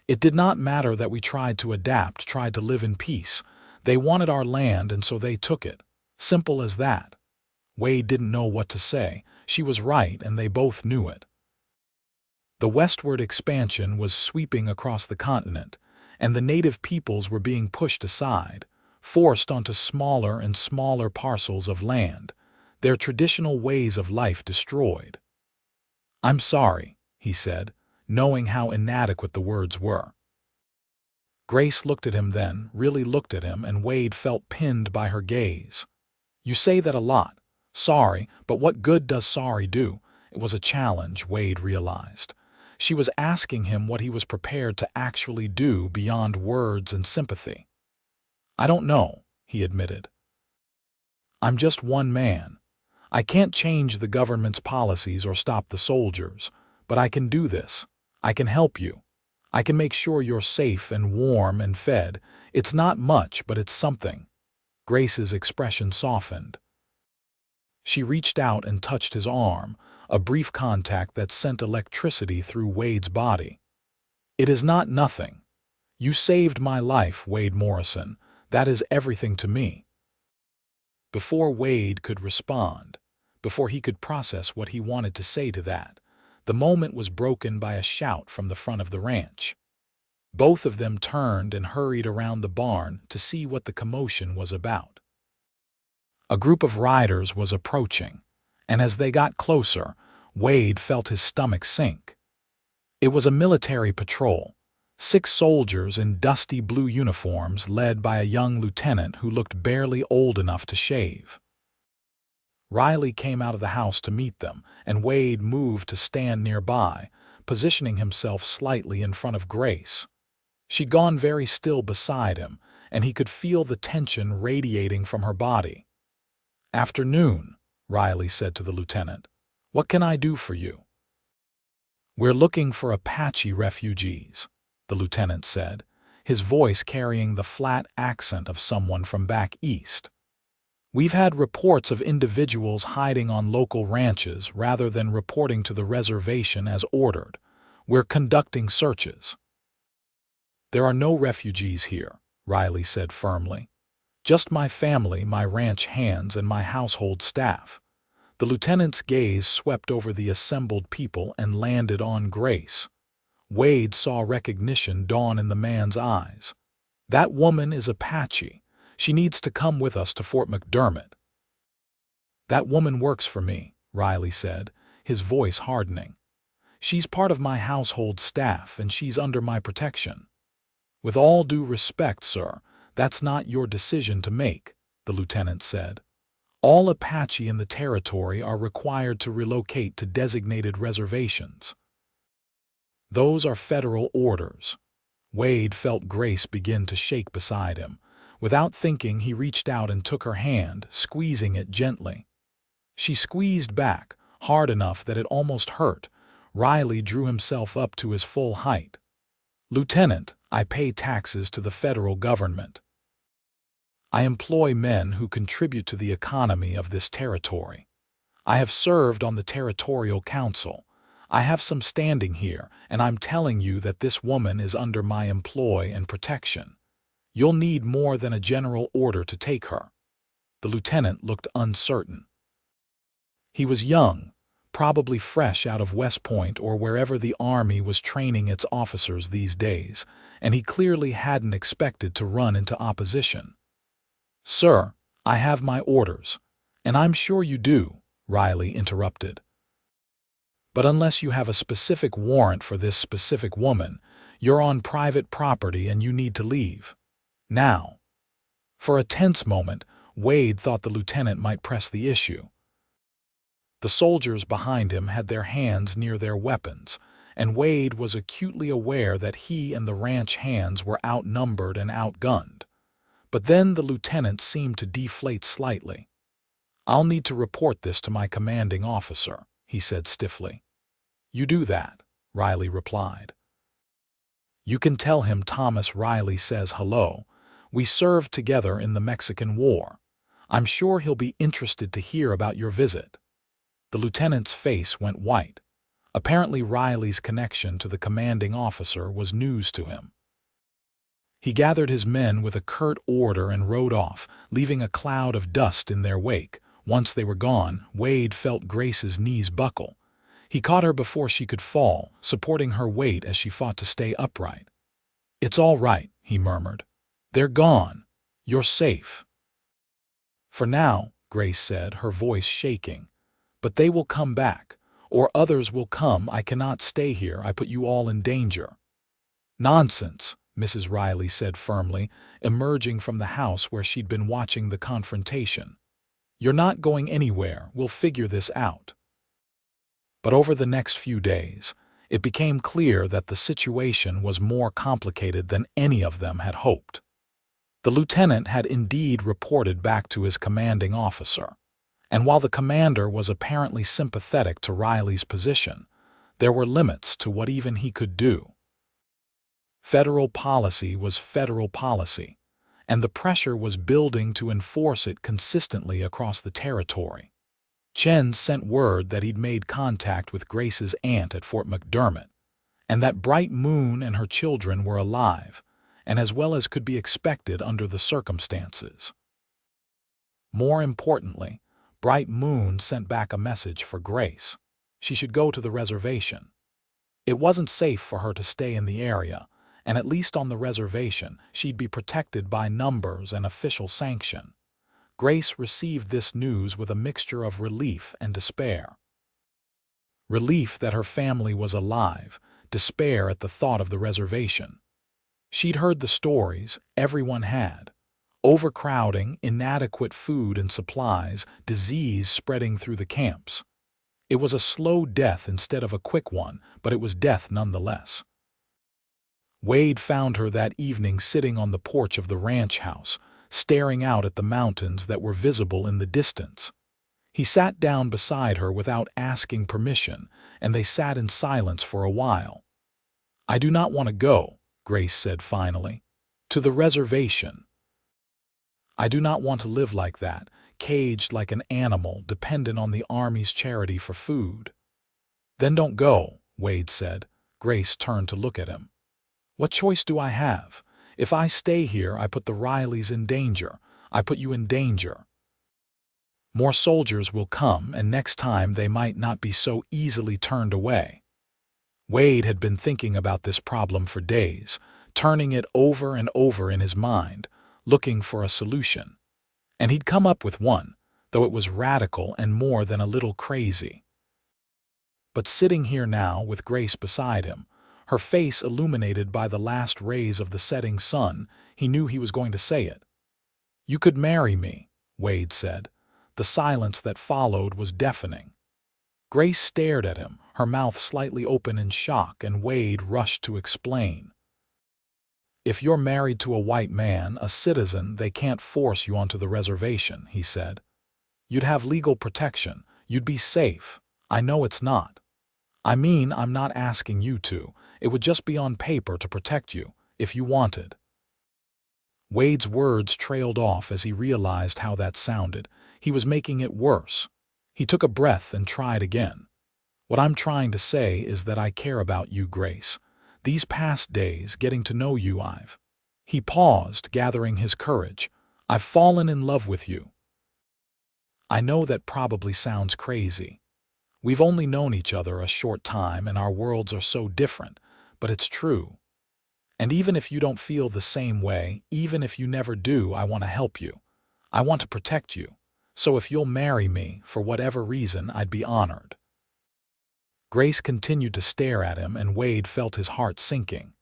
It did not matter that we tried to adapt, tried to live in peace. They wanted our land, and so they took it. Simple as that. Wade didn't know what to say. She was right, and they both knew it. The westward expansion was sweeping across the continent, and the native peoples were being pushed aside, forced onto smaller and smaller parcels of land, their traditional ways of life destroyed. "I'm sorry," he said, knowing how inadequate the words were. Grace looked at him then, really looked at him, and Wade felt pinned by her gaze. "You say that a lot. Sorry, but what good does sorry do?" It was a challenge, Wade realized. She was asking him what he was prepared to actually do beyond words and sympathy. "I don't know," he admitted. "I'm just one man. I can't change the government's policies or stop the soldiers, but I can do this. I can help you. I can make sure you're safe and warm and fed. It's not much, but it's something." Grace's expression softened. She reached out and touched his arm, a brief contact that sent electricity through Wade's body. "It is not nothing. You saved my life, Wade Morrison. That is everything to me." Before Wade could respond, before he could process what he wanted to say to that, the moment was broken by a shout from the front of the ranch. Both of them turned and hurried around the barn to see what the commotion was about. A group of riders was approaching, and as they got closer, Wade felt his stomach sink. It was a military patrol, 6 soldiers in dusty blue uniforms led by a young lieutenant who looked barely old enough to shave. Riley came out of the house to meet them, and Wade moved to stand nearby, positioning himself slightly in front of Grace. She'd gone very still beside him, and he could feel the tension radiating from her body. "Afternoon," Riley said to the lieutenant. "What can I do for you?" "We're looking for Apache refugees," the lieutenant said, his voice carrying the flat accent of someone from back east. "We've had reports of individuals hiding on local ranches rather than reporting to the reservation as ordered. We're conducting searches." "There are no refugees here," Riley said firmly. "Just my family, my ranch hands, and my household staff." The lieutenant's gaze swept over the assembled people and landed on Grace. Wade saw recognition dawn in the man's eyes. "That woman is Apache. She needs to come with us to Fort McDermott." "That woman works for me," Riley said, his voice hardening. "She's part of my household staff, and she's under my protection." "With all due respect, sir, that's not your decision to make," the lieutenant said. "All Apache in the territory are required to relocate to designated reservations. Those are federal orders." Wade felt Grace begin to shake beside him. Without thinking, he reached out and took her hand, squeezing it gently. She squeezed back, hard enough that it almost hurt. Riley drew himself up to his full height. "Lieutenant, I pay taxes to the federal government. I employ men who contribute to the economy of this territory. I have served on the Territorial Council. I have some standing here, and I'm telling you that this woman is under my employ and protection. You'll need more than a general order to take her." The lieutenant looked uncertain. He was young, probably fresh out of West Point or wherever the Army was training its officers these days, and he clearly hadn't expected to run into opposition. "Sir, I have my orders, and I'm sure you do," Riley interrupted. "But unless you have a specific warrant for this specific woman, you're on private property and you need to leave. Now." For a tense moment, Wade thought the lieutenant might press the issue. The soldiers behind him had their hands near their weapons, and Wade was acutely aware that he and the ranch hands were outnumbered and outgunned. But then the lieutenant seemed to deflate slightly. "I'll need to report this to my commanding officer," he said stiffly. "You do that," Riley replied. "You can tell him Thomas Riley says hello. We served together in the Mexican War. I'm sure he'll be interested to hear about your visit." The lieutenant's face went white. Apparently Riley's connection to the commanding officer was news to him. He gathered his men with a curt order and rode off, leaving a cloud of dust in their wake. Once they were gone, Wade felt Grace's knees buckle. He caught her before she could fall, supporting her weight as she fought to stay upright. "It's all right," he murmured. "They're gone. You're safe." "For now," Grace said, her voice shaking. "But they will come back, or others will come. I cannot stay here. I put you all in danger." "Nonsense," Mrs. Riley said firmly, emerging from the house where she'd been watching the confrontation. "You're not going anywhere. We'll figure this out." But over the next few days, it became clear that the situation was more complicated than any of them had hoped. The lieutenant had indeed reported back to his commanding officer, and while the commander was apparently sympathetic to Riley's position, there were limits to what even he could do. Federal policy was federal policy, and the pressure was building to enforce it consistently across the territory. Chen sent word that he'd made contact with Grace's aunt at Fort McDermott, and that Bright Moon and her children were alive, and as well as could be expected under the circumstances. More importantly, Bright Moon sent back a message for Grace. She should go to the reservation. It wasn't safe for her to stay in the area, and at least on the reservation, she'd be protected by numbers and official sanction. Grace received this news with a mixture of relief and despair. Relief that her family was alive, despair at the thought of the reservation. She'd heard the stories, everyone had. Overcrowding, inadequate food and supplies, disease spreading through the camps. It was a slow death instead of a quick one, but it was death nonetheless. Wade found her that evening sitting on the porch of the ranch house, staring out at the mountains that were visible in the distance. He sat down beside her without asking permission, and they sat in silence for a while. "I do not want to go," Grace said finally. "To the reservation. I do not want to live like that, caged like an animal, dependent on the Army's charity for food." "Then don't go," Wade said. Grace turned to look at him. "What choice do I have? If I stay here, I put the Rileys in danger. I put you in danger. More soldiers will come, and next time they might not be so easily turned away." Wade had been thinking about this problem for days, turning it over and over in his mind, looking for a solution. And he'd come up with one, though it was radical and more than a little crazy. But sitting here now with Grace beside him, her face illuminated by the last rays of the setting sun, he knew he was going to say it. "You could marry me," Wade said. The silence that followed was deafening. Grace stared at him, her mouth slightly open in shock, and Wade rushed to explain. "If you're married to a white man, a citizen, they can't force you onto the reservation," he said. "You'd have legal protection. You'd be safe. I know it's not. I mean, I'm not asking you to. It would just be on paper to protect you, if you wanted." Wade's words trailed off as he realized how that sounded. He was making it worse. He took a breath and tried again. "What I'm trying to say is that I care about you, Grace. These past days, getting to know you, He paused, gathering his courage. "I've fallen in love with you. I know that probably sounds crazy. We've only known each other a short time and our worlds are so different, but it's true. And even if you don't feel the same way, even if you never do, I want to help you. I want to protect you. So if you'll marry me, for whatever reason, I'd be honored." Grace continued to stare at him, and Wade felt his heart sinking.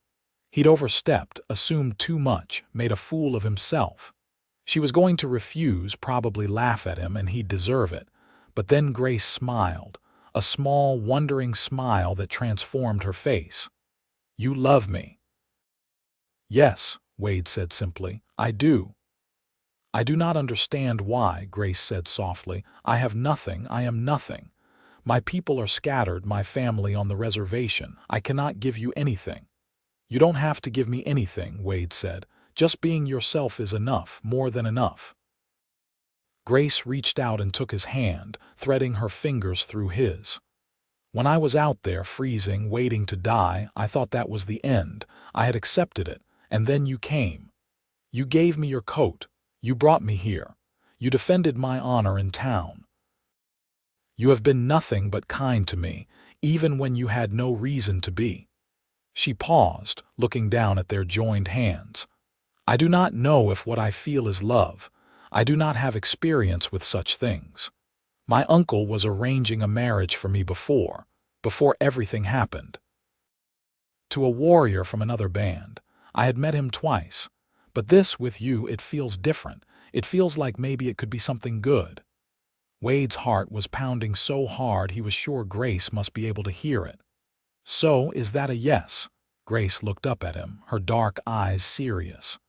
He'd overstepped, assumed too much, made a fool of himself. She was going to refuse, probably laugh at him, and he'd deserve it. But then Grace smiled, a small, wondering smile that transformed her face. "You love me." "Yes," Wade said simply, "I do." "I do not understand why," Grace said softly. "I have nothing. I am nothing. My people are scattered, my family on the reservation. I cannot give you anything." "You don't have to give me anything," Wade said. "Just being yourself is enough, more than enough." Grace reached out and took his hand, threading her fingers through his. When I was out there freezing, waiting to die, I thought that was the end. I had accepted it, and then you came. You gave me your coat. You brought me here. You defended my honor in town. You have been nothing but kind to me, even when you had no reason to be." She paused, looking down at their joined hands. "I do not know if what I feel is love. I do not have experience with such things. My uncle was arranging a marriage for me before everything happened. To a warrior from another band. I had met him twice. But this, with you, it feels different. It feels like maybe it could be something good." Wade's heart was pounding so hard he was sure Grace must be able to hear it. "So, is that a yes?" Grace looked up at him, her dark eyes serious.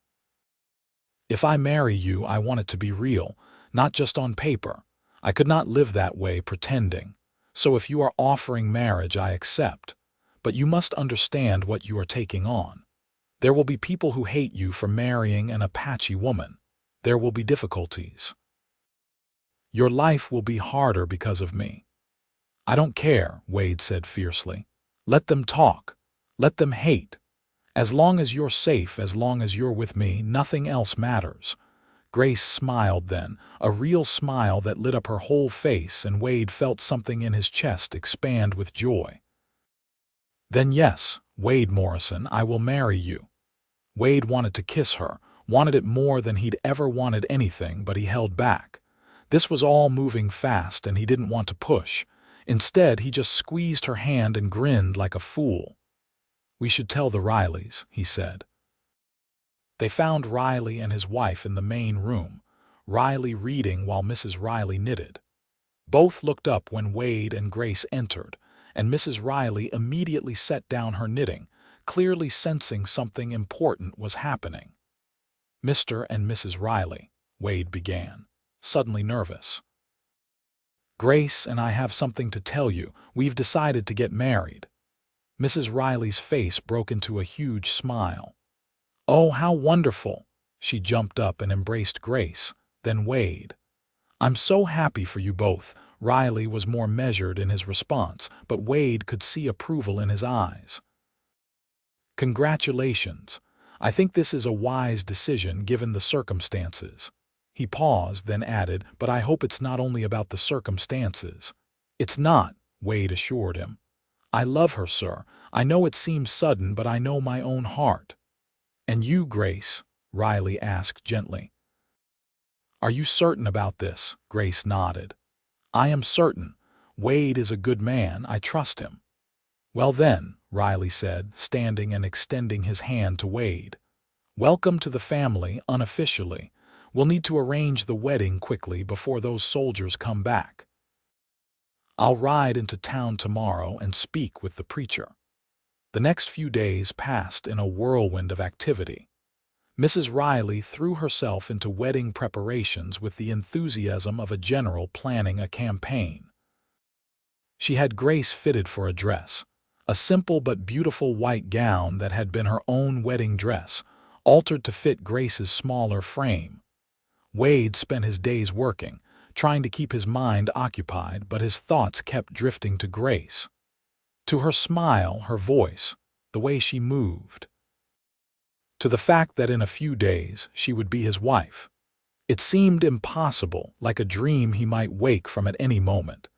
"If I marry you, I want it to be real, not just on paper. I could not live that way, pretending. So if you are offering marriage, I accept. But you must understand what you are taking on. There will be people who hate you for marrying an Apache woman. There will be difficulties. Your life will be harder because of me." "I don't care," Wade said fiercely. "Let them talk. Let them hate. As long as you're safe, as long as you're with me, nothing else matters." Grace smiled then, a real smile that lit up her whole face, and Wade felt something in his chest expand with joy. "Then yes, Wade Morrison, I will marry you." Wade wanted to kiss her, wanted it more than he'd ever wanted anything, but he held back. This was all moving fast, and he didn't want to push. Instead, he just squeezed her hand and grinned like a fool. "We should tell the Rileys," he said. They found Riley and his wife in the main room, Riley reading while Mrs. Riley knitted. Both looked up when Wade and Grace entered, and Mrs. Riley immediately set down her knitting, clearly sensing something important was happening. "Mr. and Mrs. Riley," Wade began, suddenly nervous. "Grace and I have something to tell you. We've decided to get married." Mrs. Riley's face broke into a huge smile. "Oh, how wonderful!" She jumped up and embraced Grace, then Wade. "I'm so happy for you both." Riley was more measured in his response, but Wade could see approval in his eyes. "Congratulations. I think this is a wise decision given the circumstances." He paused, then added, "But I hope it's not only about the circumstances." "It's not," Wade assured him. "I love her, sir. I know it seems sudden, but I know my own heart." "And you, Grace?" Riley asked gently. "Are you certain about this?" Grace nodded. "I am certain. Wade is a good man. I trust him." "Well then," Riley said, standing and extending his hand to Wade. "Welcome to the family, unofficially. We'll need to arrange the wedding quickly before those soldiers come back. I'll ride into town tomorrow and speak with the preacher." The next few days passed in a whirlwind of activity. Mrs. Riley threw herself into wedding preparations with the enthusiasm of a general planning a campaign. She had Grace fitted for a dress, a simple but beautiful white gown that had been her own wedding dress, altered to fit Grace's smaller frame. Wade spent his days working, trying to keep his mind occupied, but his thoughts kept drifting to Grace. To her smile, her voice, the way she moved. To the fact that in a few days she would be his wife. It seemed impossible, like a dream he might wake from at any moment.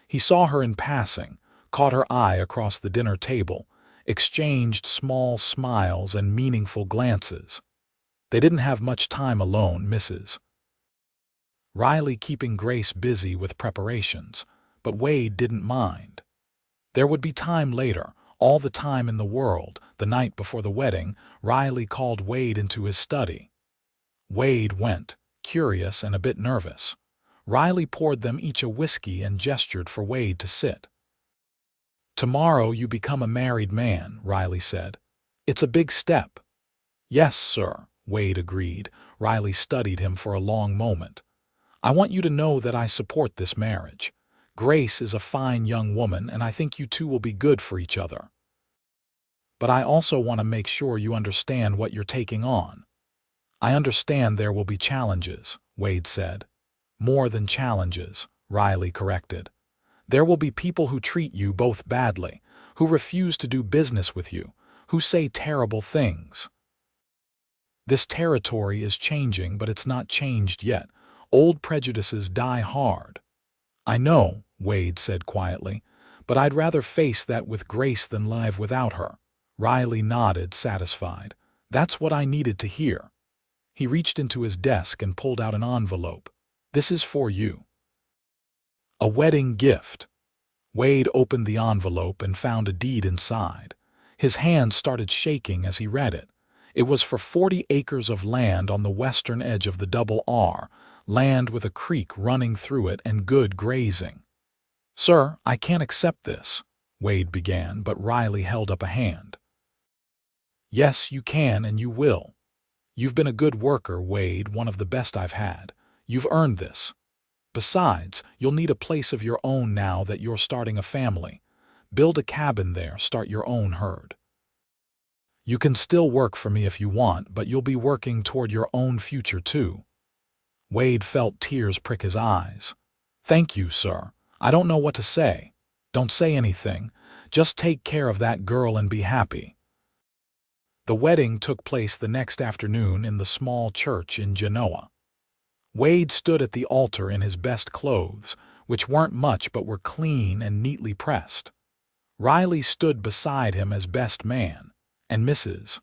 He saw her in passing, caught her eye across the dinner table, exchanged small smiles and meaningful glances. They didn't have much time alone, Mrs. Riley keeping Grace busy with preparations, but Wade didn't mind. There would be time later, all the time in the world. The night before the wedding, Riley called Wade into his study. Wade went, curious and a bit nervous. Riley poured them each a whiskey and gestured for Wade to sit. "Tomorrow you become a married man," Riley said. "It's a big step." "Yes, sir," Wade agreed. Riley studied him for a long moment. "I want you to know that I support this marriage. Grace is a fine young woman, and I think you two will be good for each other. But I also want to make sure you understand what you're taking on." "I understand there will be challenges," Wade said. "More than challenges," Riley corrected. There will be people who treat you both badly, who refuse to do business with you, who say terrible things. This territory is changing, but it's not changed yet. Old prejudices die hard. I know, Wade said quietly, but I'd rather face that with Grace than live without her. Riley nodded, satisfied. That's what I needed to hear. He reached into his desk and pulled out an envelope. This is for you. A wedding gift. Wade opened the envelope and found a deed inside. His hand started shaking as he read it. It was for 40 acres of land on the western edge of the Double R, land with a creek running through it and good grazing. Sir, I can't accept this, Wade began, but Riley held up a hand. Yes, you can and you will. You've been a good worker, Wade, one of the best I've had. You've earned this. Besides, you'll need a place of your own now that you're starting a family. Build a cabin there, start your own herd. You can still work for me if you want, but you'll be working toward your own future too. Wade felt tears prick his eyes. Thank you, sir. I don't know what to say. Don't say anything. Just take care of that girl and be happy. The wedding took place the next afternoon in the small church in Genoa. Wade stood at the altar in his best clothes, which weren't much but were clean and neatly pressed. Riley stood beside him as best man, and Mrs.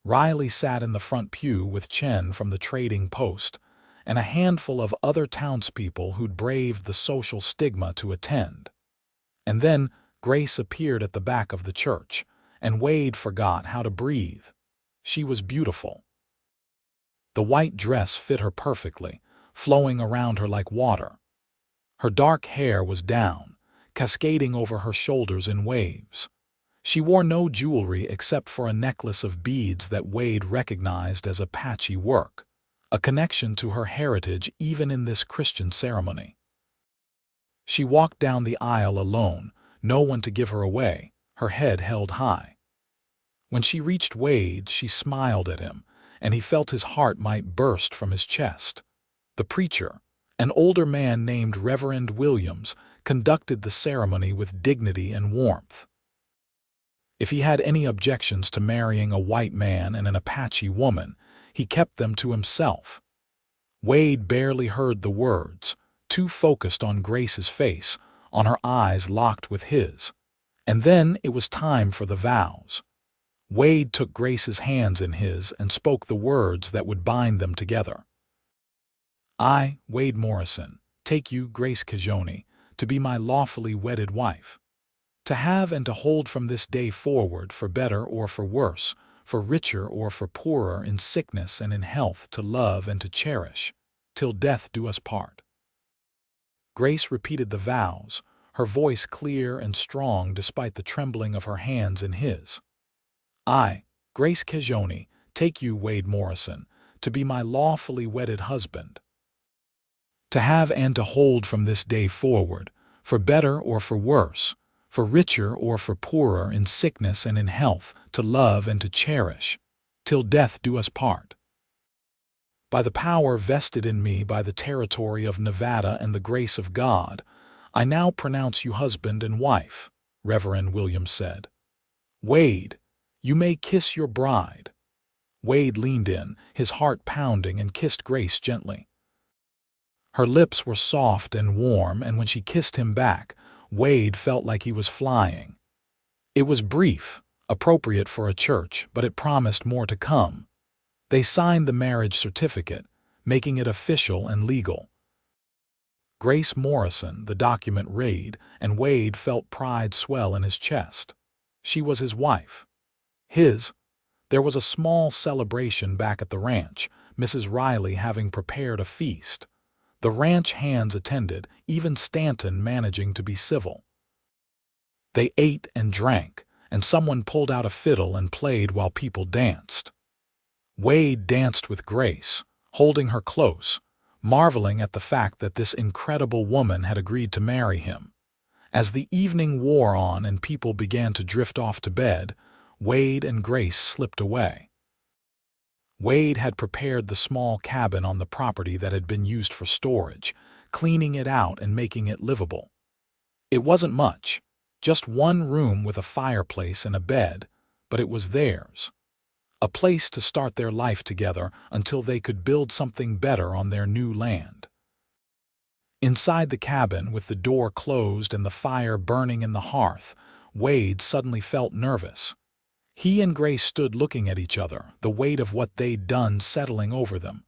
Riley sat in the front pew with Chen from the trading post, and a handful of other townspeople who'd braved the social stigma to attend. And then Grace appeared at the back of the church, and Wade forgot how to breathe. She was beautiful. The white dress fit her perfectly, flowing around her like water. Her dark hair was down, cascading over her shoulders in waves. She wore no jewelry except for a necklace of beads that Wade recognized as Apache work, a connection to her heritage even in this Christian ceremony. She walked down the aisle alone, no one to give her away, her head held high. When she reached Wade, she smiled at him, and he felt his heart might burst from his chest. The preacher, an older man named Reverend Williams, conducted the ceremony with dignity and warmth. If he had any objections to marrying a white man and an Apache woman, he kept them to himself. Wade barely heard the words, too focused on Grace's face, on her eyes locked with his. And then it was time for the vows. Wade took Grace's hands in his and spoke the words that would bind them together. I, Wade Morrison, take you, Grace Kezhoni, to be my lawfully wedded wife. To have and to hold from this day forward, for better or for worse, for richer or for poorer, in sickness and in health, to love and to cherish, till death do us part. Grace repeated the vows, her voice clear and strong despite the trembling of her hands in his. I, Grace Kezhoni, take you, Wade Morrison, to be my lawfully wedded husband. To have and to hold from this day forward, for better or for worse, for richer or for poorer, in sickness and in health, to love and to cherish, till death do us part. By the power vested in me by the territory of Nevada and the grace of God, I now pronounce you husband and wife, Reverend Williams said. Wade, you may kiss your bride. Wade leaned in, his heart pounding, and kissed Grace gently. Her lips were soft and warm, and when she kissed him back, Wade felt like he was flying. It was brief, appropriate for a church, but it promised more to come. They signed the marriage certificate, making it official and legal. Grace Morrison, the document read, and Wade felt pride swell in his chest. She was his wife. His. There was a small celebration back at the ranch, Mrs. Riley having prepared a feast. The ranch hands attended, even Stanton managing to be civil. They ate and drank, and someone pulled out a fiddle and played while people danced. Wade danced with Grace, holding her close, marveling at the fact that this incredible woman had agreed to marry him. As the evening wore on and people began to drift off to bed, Wade and Grace slipped away. Wade had prepared the small cabin on the property that had been used for storage, cleaning it out and making it livable. It wasn't much, just one room with a fireplace and a bed, but it was theirs. A place to start their life together until they could build something better on their new land. Inside the cabin, with the door closed and the fire burning in the hearth, Wade suddenly felt nervous. He and Grace stood looking at each other, the weight of what they'd done settling over them.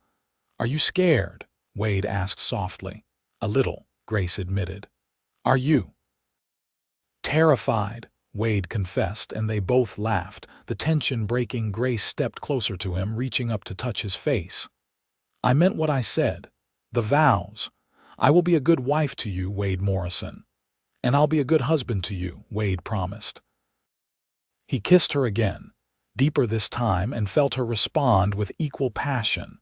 "Are you scared?" Wade asked softly. "A little," Grace admitted. "Are you?" "Terrified," Wade confessed, and they both laughed. The tension breaking, Grace stepped closer to him, reaching up to touch his face. "I meant what I said. The vows. I will be a good wife to you, Wade Morrison. And I'll be a good husband to you," Wade promised. He kissed her again, deeper this time, and felt her respond with equal passion.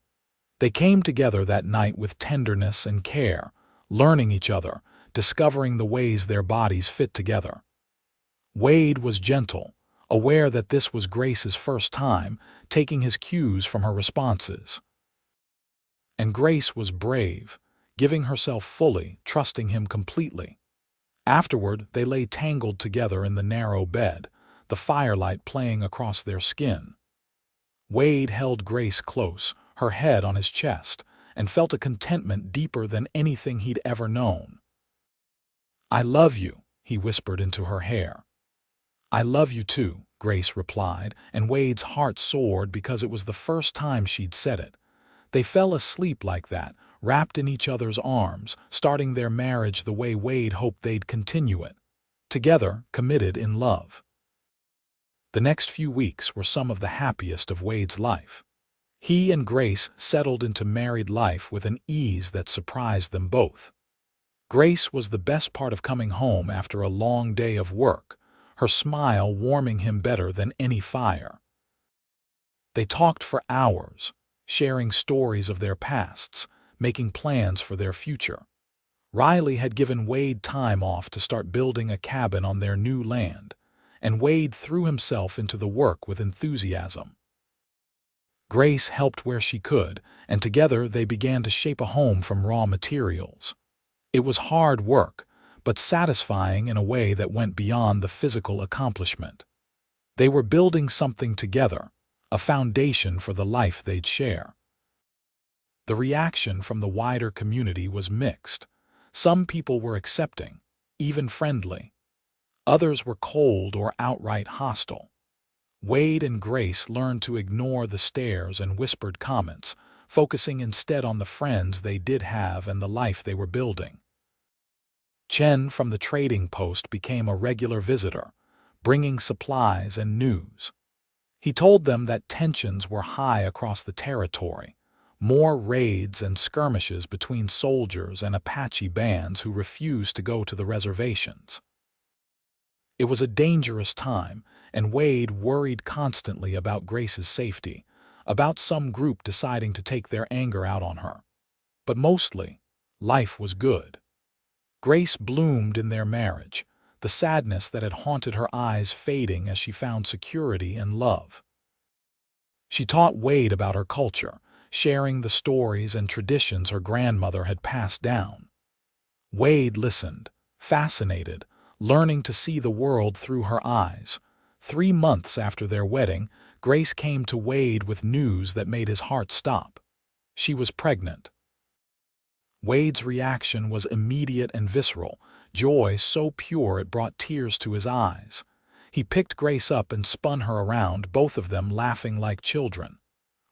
They came together that night with tenderness and care, learning each other, discovering the ways their bodies fit together. Wade was gentle, aware that this was Grace's first time, taking his cues from her responses. And Grace was brave, giving herself fully, trusting him completely. Afterward, they lay tangled together in the narrow bed, the firelight playing across their skin. Wade held Grace close, her head on his chest, and felt a contentment deeper than anything he'd ever known. "I love you," he whispered into her hair. "I love you too," Grace replied, and Wade's heart soared because it was the first time she'd said it. They fell asleep like that, wrapped in each other's arms, starting their marriage the way Wade hoped they'd continue it. Together, committed in love. The next few weeks were some of the happiest of Wade's life. He and Grace settled into married life with an ease that surprised them both. Grace was the best part of coming home after a long day of work, her smile warming him better than any fire. They talked for hours, sharing stories of their pasts, making plans for their future. Riley had given Wade time off to start building a cabin on their new land, and Wade threw himself into the work with enthusiasm. Grace helped where she could, and together they began to shape a home from raw materials. It was hard work, but satisfying in a way that went beyond the physical accomplishment. They were building something together, a foundation for the life they'd share. The reaction from the wider community was mixed. Some people were accepting, even friendly. Others were cold or outright hostile. Wade and Grace learned to ignore the stares and whispered comments, focusing instead on the friends they did have and the life they were building. Chen from the trading post became a regular visitor, bringing supplies and news. He told them that tensions were high across the territory, more raids and skirmishes between soldiers and Apache bands who refused to go to the reservations. It was a dangerous time, and Wade worried constantly about Grace's safety, about some group deciding to take their anger out on her. But mostly, life was good. Grace bloomed in their marriage, the sadness that had haunted her eyes fading as she found security and love. She taught Wade about her culture, sharing the stories and traditions her grandmother had passed down. Wade listened, fascinated, learning to see the world through her eyes. 3 months after their wedding, Grace came to Wade with news that made his heart stop. She was pregnant. Wade's reaction was immediate and visceral, joy so pure it brought tears to his eyes. He picked Grace up and spun her around, both of them laughing like children.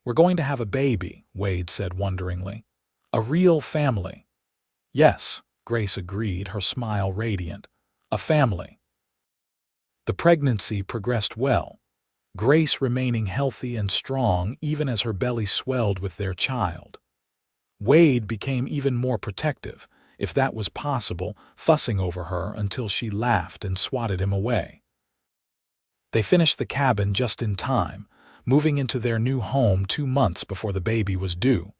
"We're going to have a baby," Wade said wonderingly. "A real family." "Yes," Grace agreed, her smile radiant. "A family." The pregnancy progressed well, Grace remaining healthy and strong even as her belly swelled with their child. Wade became even more protective, if that was possible, fussing over her until she laughed and swatted him away. They finished the cabin just in time, moving into their new home 2 months before the baby was due.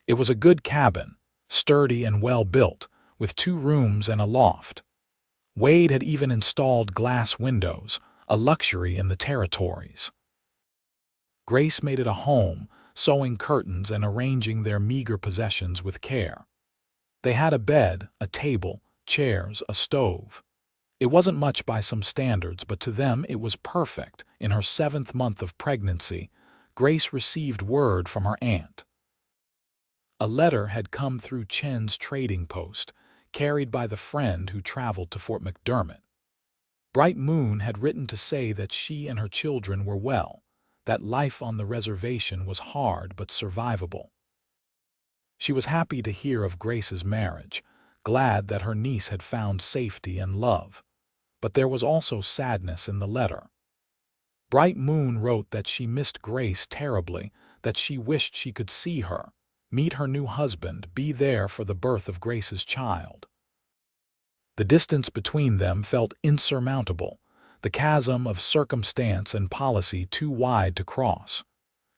It was a good cabin, sturdy and well built, with 2 rooms and a loft. Wade had even installed glass windows, a luxury in the territories. Grace made it a home, sewing curtains and arranging their meager possessions with care. They had a bed, a table, chairs, a stove. It wasn't much by some standards, but to them it was perfect. In her 7th month of pregnancy, Grace received word from her aunt. A letter had come through Chen's trading post, carried by the friend who traveled to Fort McDermott. Bright Moon had written to say that she and her children were well, that life on the reservation was hard but survivable. She was happy to hear of Grace's marriage, glad that her niece had found safety and love. But there was also sadness in the letter. Bright Moon wrote that she missed Grace terribly, that she wished she could see her, meet her new husband, be there for the birth of Grace's child. The distance between them felt insurmountable, the chasm of circumstance and policy too wide to cross.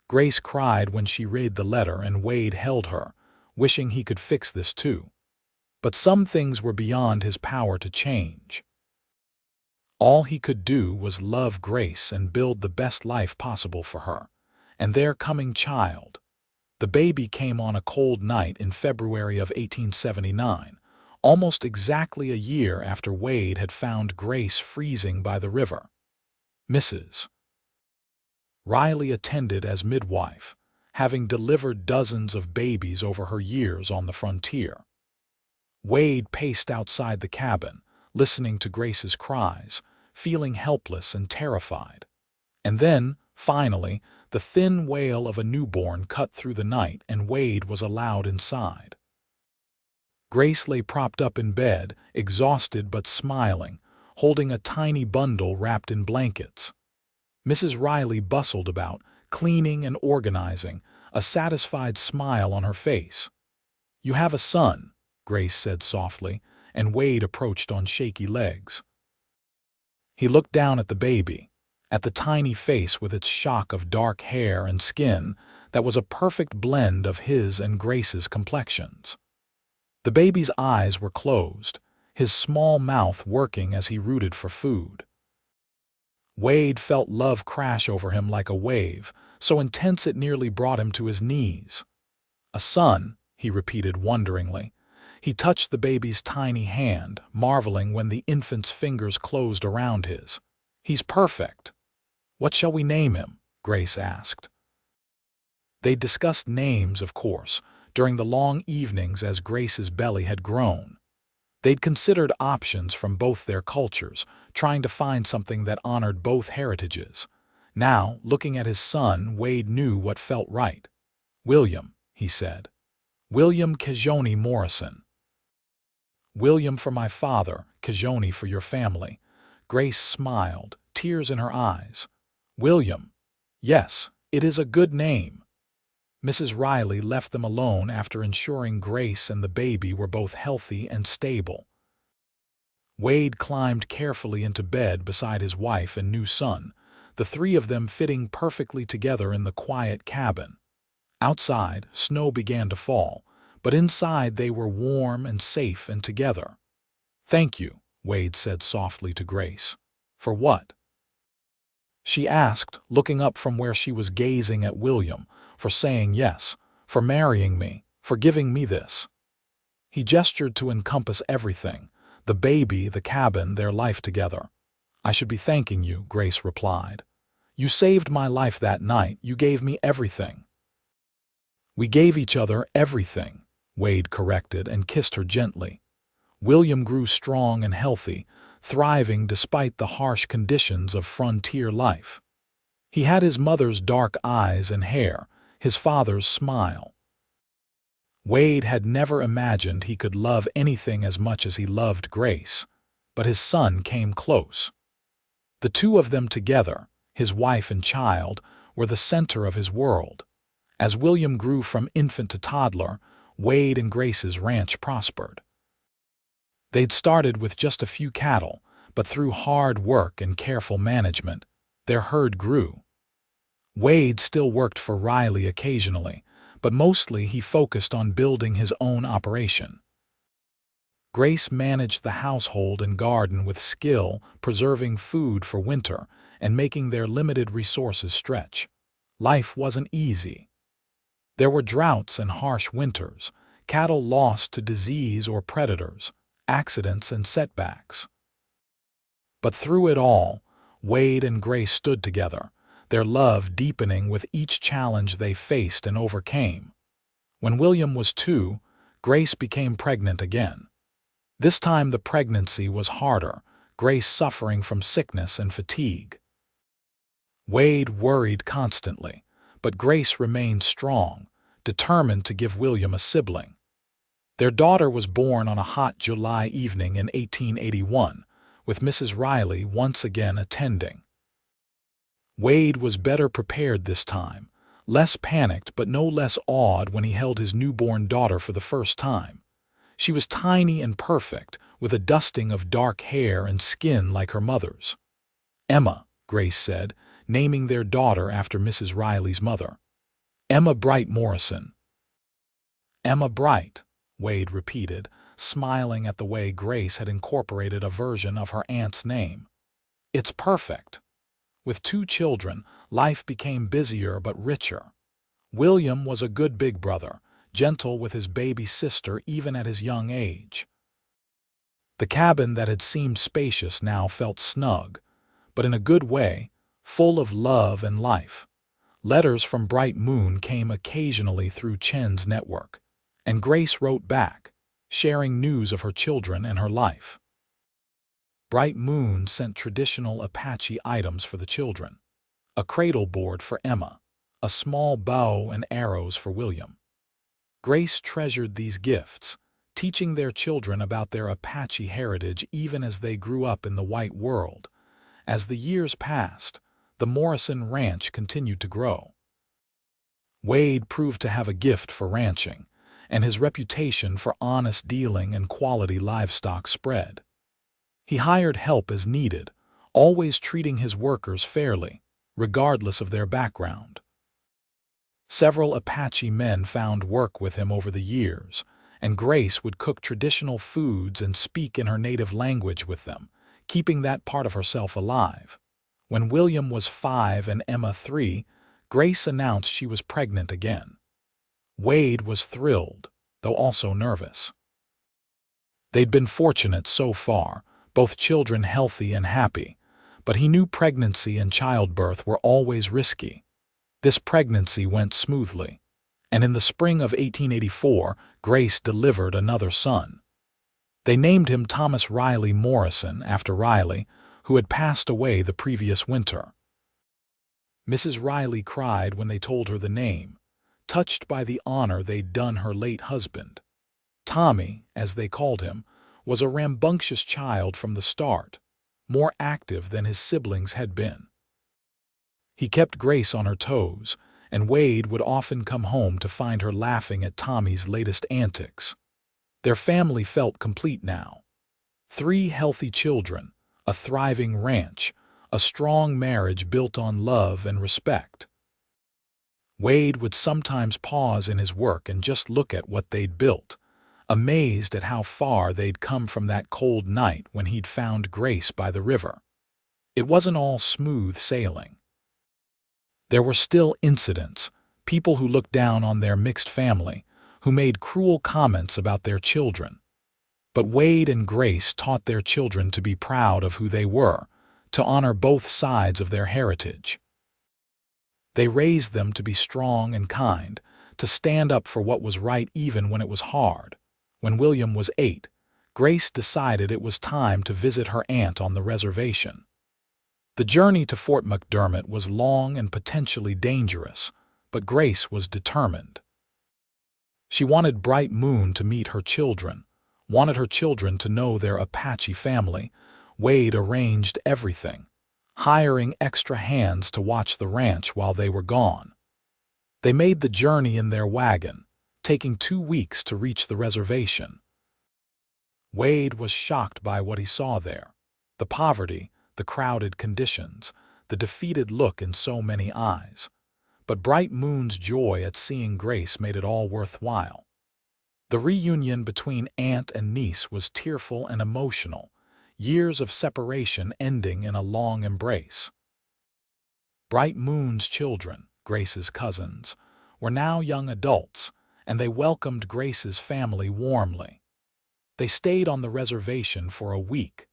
Grace cried when she read the letter, and Wade held her, wishing he could fix this too. But some things were beyond his power to change. All he could do was love Grace and build the best life possible for her, and their coming child. The baby came on a cold night in February of 1879, almost exactly a year after Wade had found Grace freezing by the river. Mrs. Riley attended as midwife, having delivered dozens of babies over her years on the frontier. Wade paced outside the cabin, listening to Grace's cries, feeling helpless and terrified. And then, finally, the thin wail of a newborn cut through the night, and Wade was allowed inside. Grace lay propped up in bed, exhausted but smiling, holding a tiny bundle wrapped in blankets. Mrs. Riley bustled about, cleaning and organizing, a satisfied smile on her face. "You have a son," Grace said softly, and Wade approached on shaky legs. He looked down at the baby, at the tiny face with its shock of dark hair and skin that was a perfect blend of his and Grace's complexions. The baby's eyes were closed, his small mouth working as he rooted for food. Wade felt love crash over him like a wave, so intense it nearly brought him to his knees. "A son," he repeated wonderingly. He touched the baby's tiny hand, marveling when the infant's fingers closed around his. "He's perfect." "What shall we name him?" Grace asked. They discussed names, of course, during the long evenings as Grace's belly had grown. They'd considered options from both their cultures, trying to find something that honored both heritages. Now, looking at his son, Wade knew what felt right. "William," he said. "William Kezhoni Morrison." "William for my father, Kezhoni for your family." Grace smiled, tears in her eyes. "William. Yes, it is a good name." Mrs. Riley left them alone after ensuring Grace and the baby were both healthy and stable. Wade climbed carefully into bed beside his wife and new son, the three of them fitting perfectly together in the quiet cabin. Outside, snow began to fall, but inside they were warm and safe and together. "Thank you," Wade said softly to Grace. "For what?" she asked, looking up from where she was gazing at William. "For saying yes, for marrying me, for giving me this." He gestured to encompass everything, the baby, the cabin, their life together. "I should be thanking you," Grace replied. "You saved my life that night. You gave me everything." "We gave each other everything," Wade corrected and kissed her gently. William grew strong and healthy, thriving despite the harsh conditions of frontier life. He had his mother's dark eyes and hair, his father's smile. Wade had never imagined he could love anything as much as he loved Grace, but his son came close. The two of them together, his wife and child, were the center of his world. As William grew from infant to toddler, Wade and Grace's ranch prospered. They'd started with just a few cattle, but through hard work and careful management, their herd grew. Wade still worked for Riley occasionally, but mostly he focused on building his own operation. Grace managed the household and garden with skill, preserving food for winter and making their limited resources stretch. Life wasn't easy. There were droughts and harsh winters, cattle lost to disease or predators, accidents and setbacks. But through it all, Wade and Grace stood together, their love deepening with each challenge they faced and overcame. When William was 2, Grace became pregnant again. This time the pregnancy was harder, Grace suffering from sickness and fatigue. Wade worried constantly, but Grace remained strong, determined to give William a sibling. Their daughter was born on a hot July evening in 1881, with Mrs. Riley once again attending. Wade was better prepared this time, less panicked but no less awed when he held his newborn daughter for the first time. She was tiny and perfect, with a dusting of dark hair and skin like her mother's. "Emma," Grace said, naming their daughter after Mrs. Riley's mother. "Emma Bright Morrison." "Emma Bright," Wade repeated, smiling at the way Grace had incorporated a version of her aunt's name. "It's perfect." With 2 children, life became busier but richer. William was a good big brother, gentle with his baby sister even at his young age. The cabin that had seemed spacious now felt snug, but in a good way, full of love and life. Letters from Bright Moon came occasionally through Chen's network, and Grace wrote back, sharing news of her children and her life. Bright Moon sent traditional Apache items for the children: a cradle board for Emma, a small bow and arrows for William. Grace treasured these gifts, teaching their children about their Apache heritage even as they grew up in the white world. As the years passed, the Morrison ranch continued to grow. Wade proved to have a gift for ranching, and his reputation for honest dealing and quality livestock spread. He hired help as needed, always treating his workers fairly, regardless of their background. Several Apache men found work with him over the years, and Grace would cook traditional foods and speak in her native language with them, keeping that part of herself alive. When William was 5 and Emma 3, Grace announced she was pregnant again. Wade was thrilled, though also nervous. They'd been fortunate so far, both children healthy and happy, but he knew pregnancy and childbirth were always risky. This pregnancy went smoothly, and in the spring of 1884, Grace delivered another son. They named him Thomas Riley Morrison after Riley, who had passed away the previous winter. Mrs. Riley cried when they told her the name, touched by the honor they'd done her late husband. Tommy, as they called him, was a rambunctious child from the start, more active than his siblings had been. He kept Grace on her toes, and Wade would often come home to find her laughing at Tommy's latest antics. Their family felt complete now. 3 healthy children, a thriving ranch, a strong marriage built on love and respect. Wade would sometimes pause in his work and just look at what they'd built, amazed at how far they'd come from that cold night when he'd found Grace by the river. It wasn't all smooth sailing. There were still incidents, people who looked down on their mixed family, who made cruel comments about their children. But Wade and Grace taught their children to be proud of who they were, to honor both sides of their heritage. They raised them to be strong and kind, to stand up for what was right even when it was hard. When William was 8, Grace decided it was time to visit her aunt on the reservation. The journey to Fort McDermott was long and potentially dangerous, but Grace was determined. She wanted Bright Moon to meet her children, wanted her children to know their Apache family. Wade arranged everything, hiring extra hands to watch the ranch while they were gone. They made the journey in their wagon, taking 2 weeks to reach the reservation. Wade was shocked by what he saw there: the poverty, the crowded conditions, the defeated look in so many eyes. But Bright Moon's joy at seeing Grace made it all worthwhile. The reunion between aunt and niece was tearful and emotional, years of separation ending in a long embrace. Bright Moon's children, Grace's cousins, were now young adults, and they welcomed Grace's family warmly. They stayed on the reservation for a week,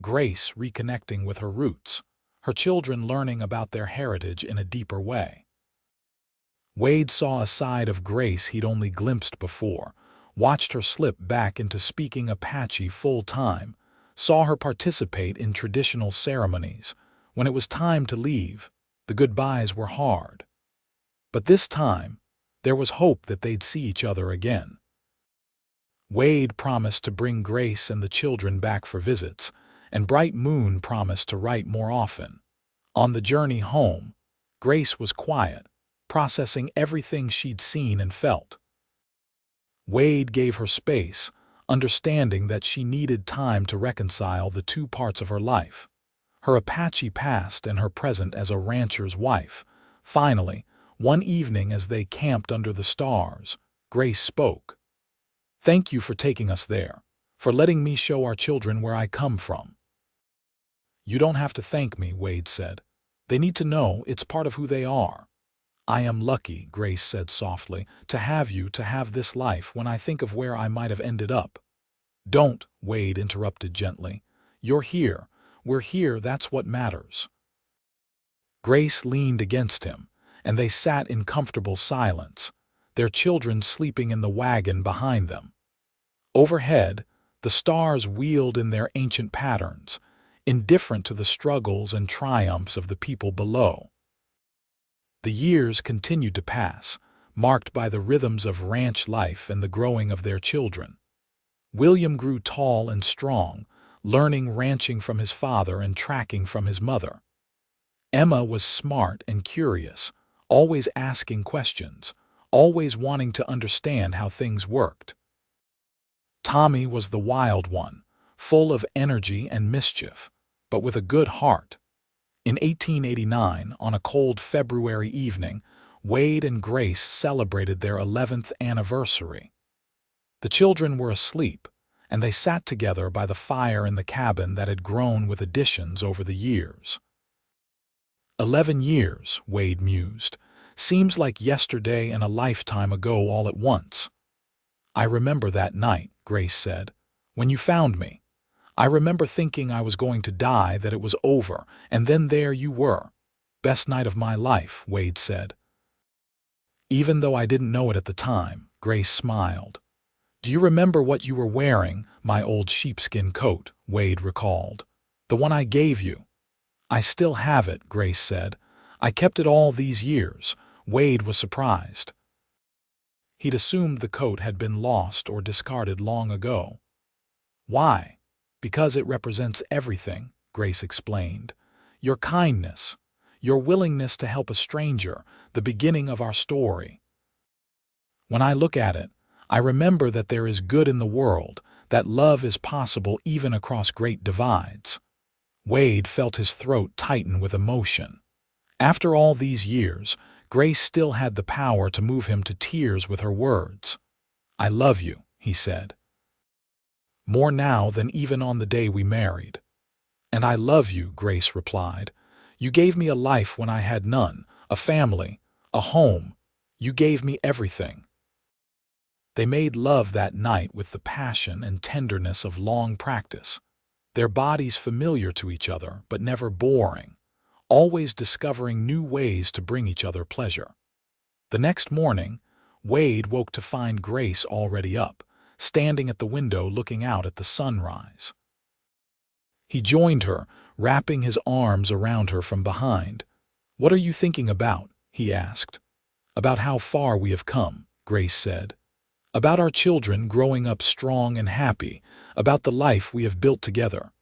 Grace reconnecting with her roots, her children learning about their heritage in a deeper way. Wade saw a side of Grace he'd only glimpsed before, watched her slip back into speaking Apache full-time, saw her participate in traditional ceremonies. When it was time to leave, the goodbyes were hard. But this time, there was hope that they'd see each other again. Wade promised to bring Grace and the children back for visits, and Bright Moon promised to write more often. On the journey home, Grace was quiet, processing everything she'd seen and felt. Wade gave her space, understanding that she needed time to reconcile the two parts of her life, her Apache past and her present as a rancher's wife. Finally, one evening as they camped under the stars, Grace spoke. "Thank you for taking us there, for letting me show our children where I come from." "You don't have to thank me," Wade said. "They need to know it's part of who they are." "I am lucky," Grace said softly, to have this life when I think of where I might have ended up." "Don't," Wade interrupted gently. "You're here. We're here, that's what matters." Grace leaned against him, and they sat in comfortable silence, their children sleeping in the wagon behind them. Overhead, the stars wheeled in their ancient patterns, indifferent to the struggles and triumphs of the people below. The years continued to pass, marked by the rhythms of ranch life and the growing of their children. William grew tall and strong, learning ranching from his father and tracking from his mother. Emma was smart and curious, always asking questions, always wanting to understand how things worked. Tommy was the wild one, full of energy and mischief, but with a good heart. In 1889, on a cold February evening, Wade and Grace celebrated their 11th anniversary. The children were asleep, and they sat together by the fire in the cabin that had grown with additions over the years. 11 years, Wade mused. Seems like yesterday and a lifetime ago all at once. "I remember that night," Grace said, "when you found me. I remember thinking I was going to die, that it was over, and then there you were." "Best night of my life," Wade said. "Even though I didn't know it at the time," Grace smiled. "Do you remember what you were wearing?" "My old sheepskin coat," Wade recalled. "The one I gave you." "I still have it," Grace said. "I kept it all these years." Wade was surprised. He'd assumed the coat had been lost or discarded long ago. "Why?" "Because it represents everything," Grace explained. "Your kindness, your willingness to help a stranger, the beginning of our story. When I look at it, I remember that there is good in the world, that love is possible even across great divides." Wade felt his throat tighten with emotion. After all these years, Grace still had the power to move him to tears with her words. "I love you," he said. "More now than even on the day we married." "And I love you," Grace replied. "You gave me a life when I had none, a family, a home. You gave me everything." They made love that night with the passion and tenderness of long practice, their bodies familiar to each other but never boring, always discovering new ways to bring each other pleasure. The next morning, Wade woke to find Grace already up, standing at the window looking out at the sunrise. He joined her, wrapping his arms around her from behind. "What are you thinking about?" he asked. "About how far we have come," Grace said. "About our children growing up strong and happy, about the life we have built together."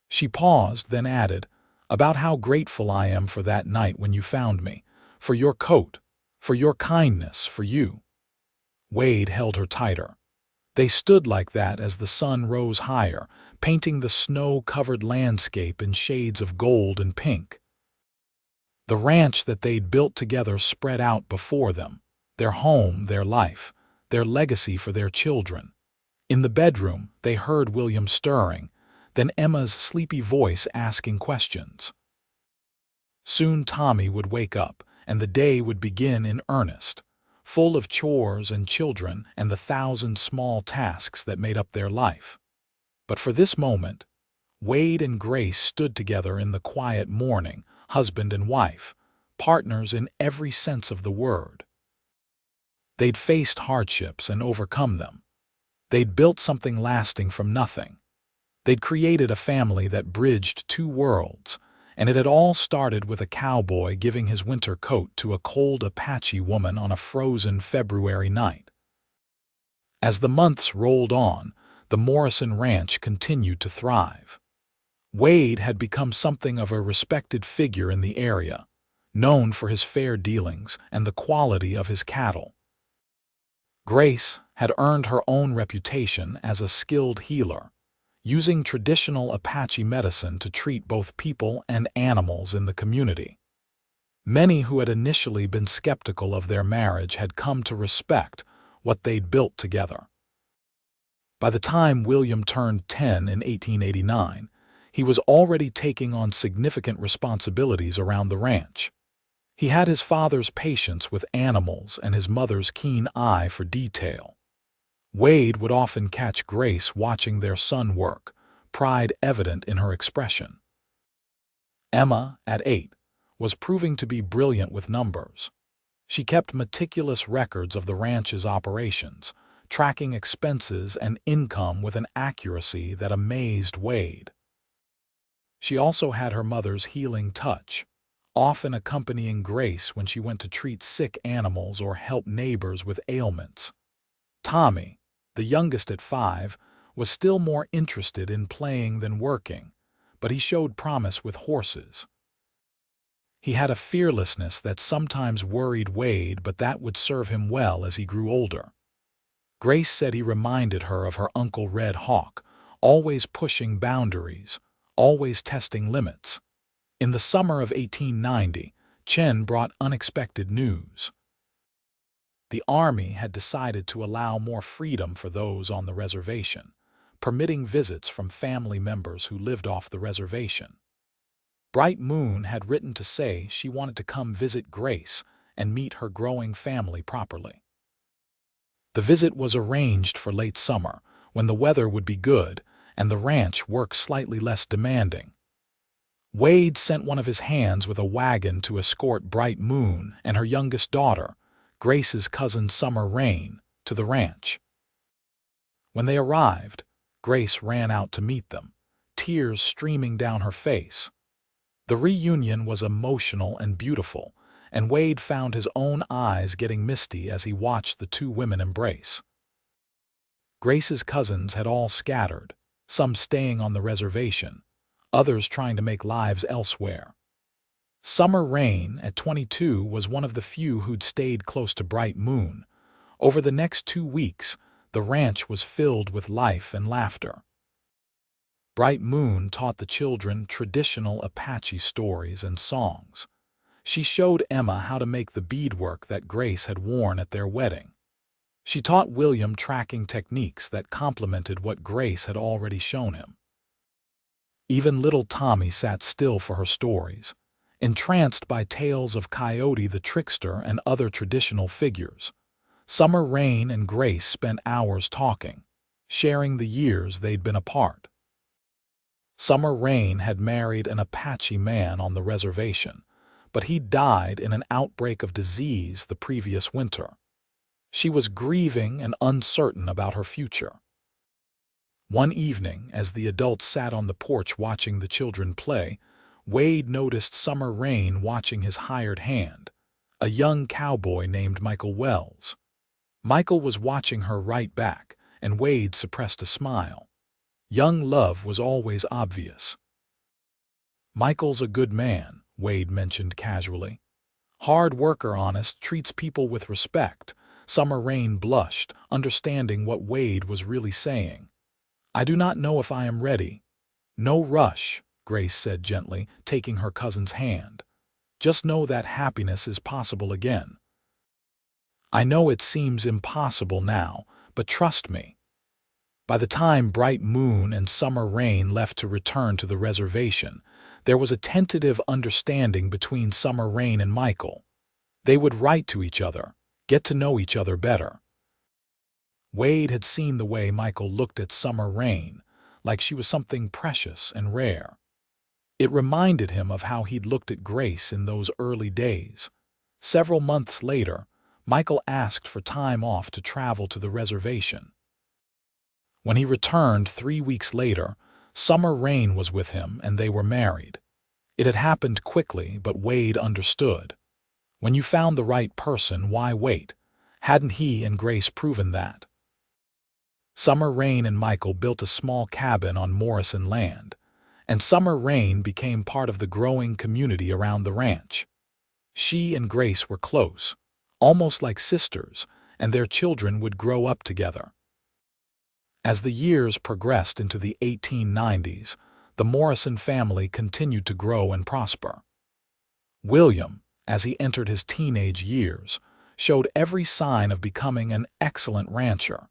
She paused, then added, "About how grateful I am for that night when you found me, for your coat, for your kindness, for you." Wade held her tighter. They stood like that as the sun rose higher, painting the snow-covered landscape in shades of gold and pink. The ranch that they'd built together spread out before them, their home, their life, their legacy for their children. In the bedroom, they heard William stirring, then Emma's sleepy voice asking questions. Soon Tommy would wake up, and the day would begin in earnest, full of chores and children and the 1,000 small tasks that made up their life. But for this moment, Wade and Grace stood together in the quiet morning, husband and wife, partners in every sense of the word. They'd faced hardships and overcome them. They'd built something lasting from nothing. They'd created a family that bridged two worlds, and it had all started with a cowboy giving his winter coat to a cold Apache woman on a frozen February night. As the months rolled on, the Morrison ranch continued to thrive. Wade had become something of a respected figure in the area, known for his fair dealings and the quality of his cattle. Grace had earned her own reputation as a skilled healer, using traditional Apache medicine to treat both people and animals in the community. Many who had initially been skeptical of their marriage had come to respect what they'd built together. By the time William turned 10 in 1889, he was already taking on significant responsibilities around the ranch. He had his father's patience with animals and his mother's keen eye for detail. Wade would often catch Grace watching their son work, pride evident in her expression. Emma, at 8, was proving to be brilliant with numbers. She kept meticulous records of the ranch's operations, tracking expenses and income with an accuracy that amazed Wade. She also had her mother's healing touch, often accompanying Grace when she went to treat sick animals or help neighbors with ailments. Tommy, the youngest at 5, was still more interested in playing than working, but he showed promise with horses. He had a fearlessness that sometimes worried Wade, but that would serve him well as he grew older. Grace said he reminded her of her Uncle Red Hawk, always pushing boundaries, always testing limits. In the summer of 1890, Chen brought unexpected news. The Army had decided to allow more freedom for those on the reservation, permitting visits from family members who lived off the reservation. Bright Moon had written to say she wanted to come visit Grace and meet her growing family properly. The visit was arranged for late summer, when the weather would be good and the ranch work slightly less demanding. Wade sent one of his hands with a wagon to escort Bright Moon and her youngest daughter, Grace's cousin Summer Rain, to the ranch. When they arrived, Grace ran out to meet them, tears streaming down her face. The reunion was emotional and beautiful, and Wade found his own eyes getting misty as he watched the two women embrace. Grace's cousins had all scattered, some staying on the reservation, others trying to make lives elsewhere. Summer Rain, at 22, was one of the few who'd stayed close to Bright Moon. Over the next 2 weeks, the ranch was filled with life and laughter. Bright Moon taught the children traditional Apache stories and songs. She showed Emma how to make the beadwork that Grace had worn at their wedding. She taught William tracking techniques that complemented what Grace had already shown him. Even little Tommy sat still for her stories, entranced by tales of Coyote the Trickster and other traditional figures. Summer Rain and Grace spent hours talking, sharing the years they'd been apart. Summer Rain had married an Apache man on the reservation, but he died in an outbreak of disease the previous winter. She was grieving and uncertain about her future. One evening, as the adults sat on the porch watching the children play, Wade noticed Summer Rain watching his hired hand, a young cowboy named Michael Wells. Michael was watching her right back, and Wade suppressed a smile. Young love was always obvious. "Michael's a good man," Wade mentioned casually. "Hard worker, honest, treats people with respect." Summer Rain blushed, understanding what Wade was really saying. "I do not know if I am ready." "No rush," Grace said gently, taking her cousin's hand. "Just know that happiness is possible again. I know it seems impossible now, but trust me." By the time Bright Moon and Summer Rain left to return to the reservation, there was a tentative understanding between Summer Rain and Michael. They would write to each other, get to know each other better. Wade had seen the way Michael looked at Summer Rain, like she was something precious and rare. It reminded him of how he'd looked at Grace in those early days. Several months later, Michael asked for time off to travel to the reservation. When he returned 3 weeks later, Summer Rain was with him and they were married. It had happened quickly, but Wade understood. When you found the right person, why wait? Hadn't he and Grace proven that? Summer Rain and Michael built a small cabin on Morrison land, and Summer Rain became part of the growing community around the ranch. She and Grace were close, almost like sisters, and their children would grow up together. As the years progressed into the 1890s, the Morrison family continued to grow and prosper. William, as he entered his teenage years, showed every sign of becoming an excellent rancher.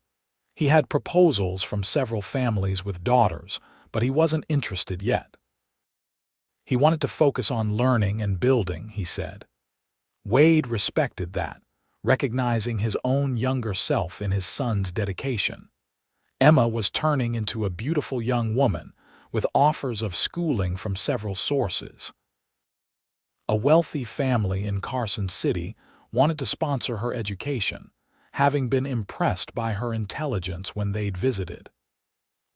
He had proposals from several families with daughters, but he wasn't interested yet. He wanted to focus on learning and building, he said. Wade respected that, recognizing his own younger self in his son's dedication. Emma was turning into a beautiful young woman, with offers of schooling from several sources. A wealthy family in Carson City wanted to sponsor her education, having been impressed by her intelligence when they'd visited.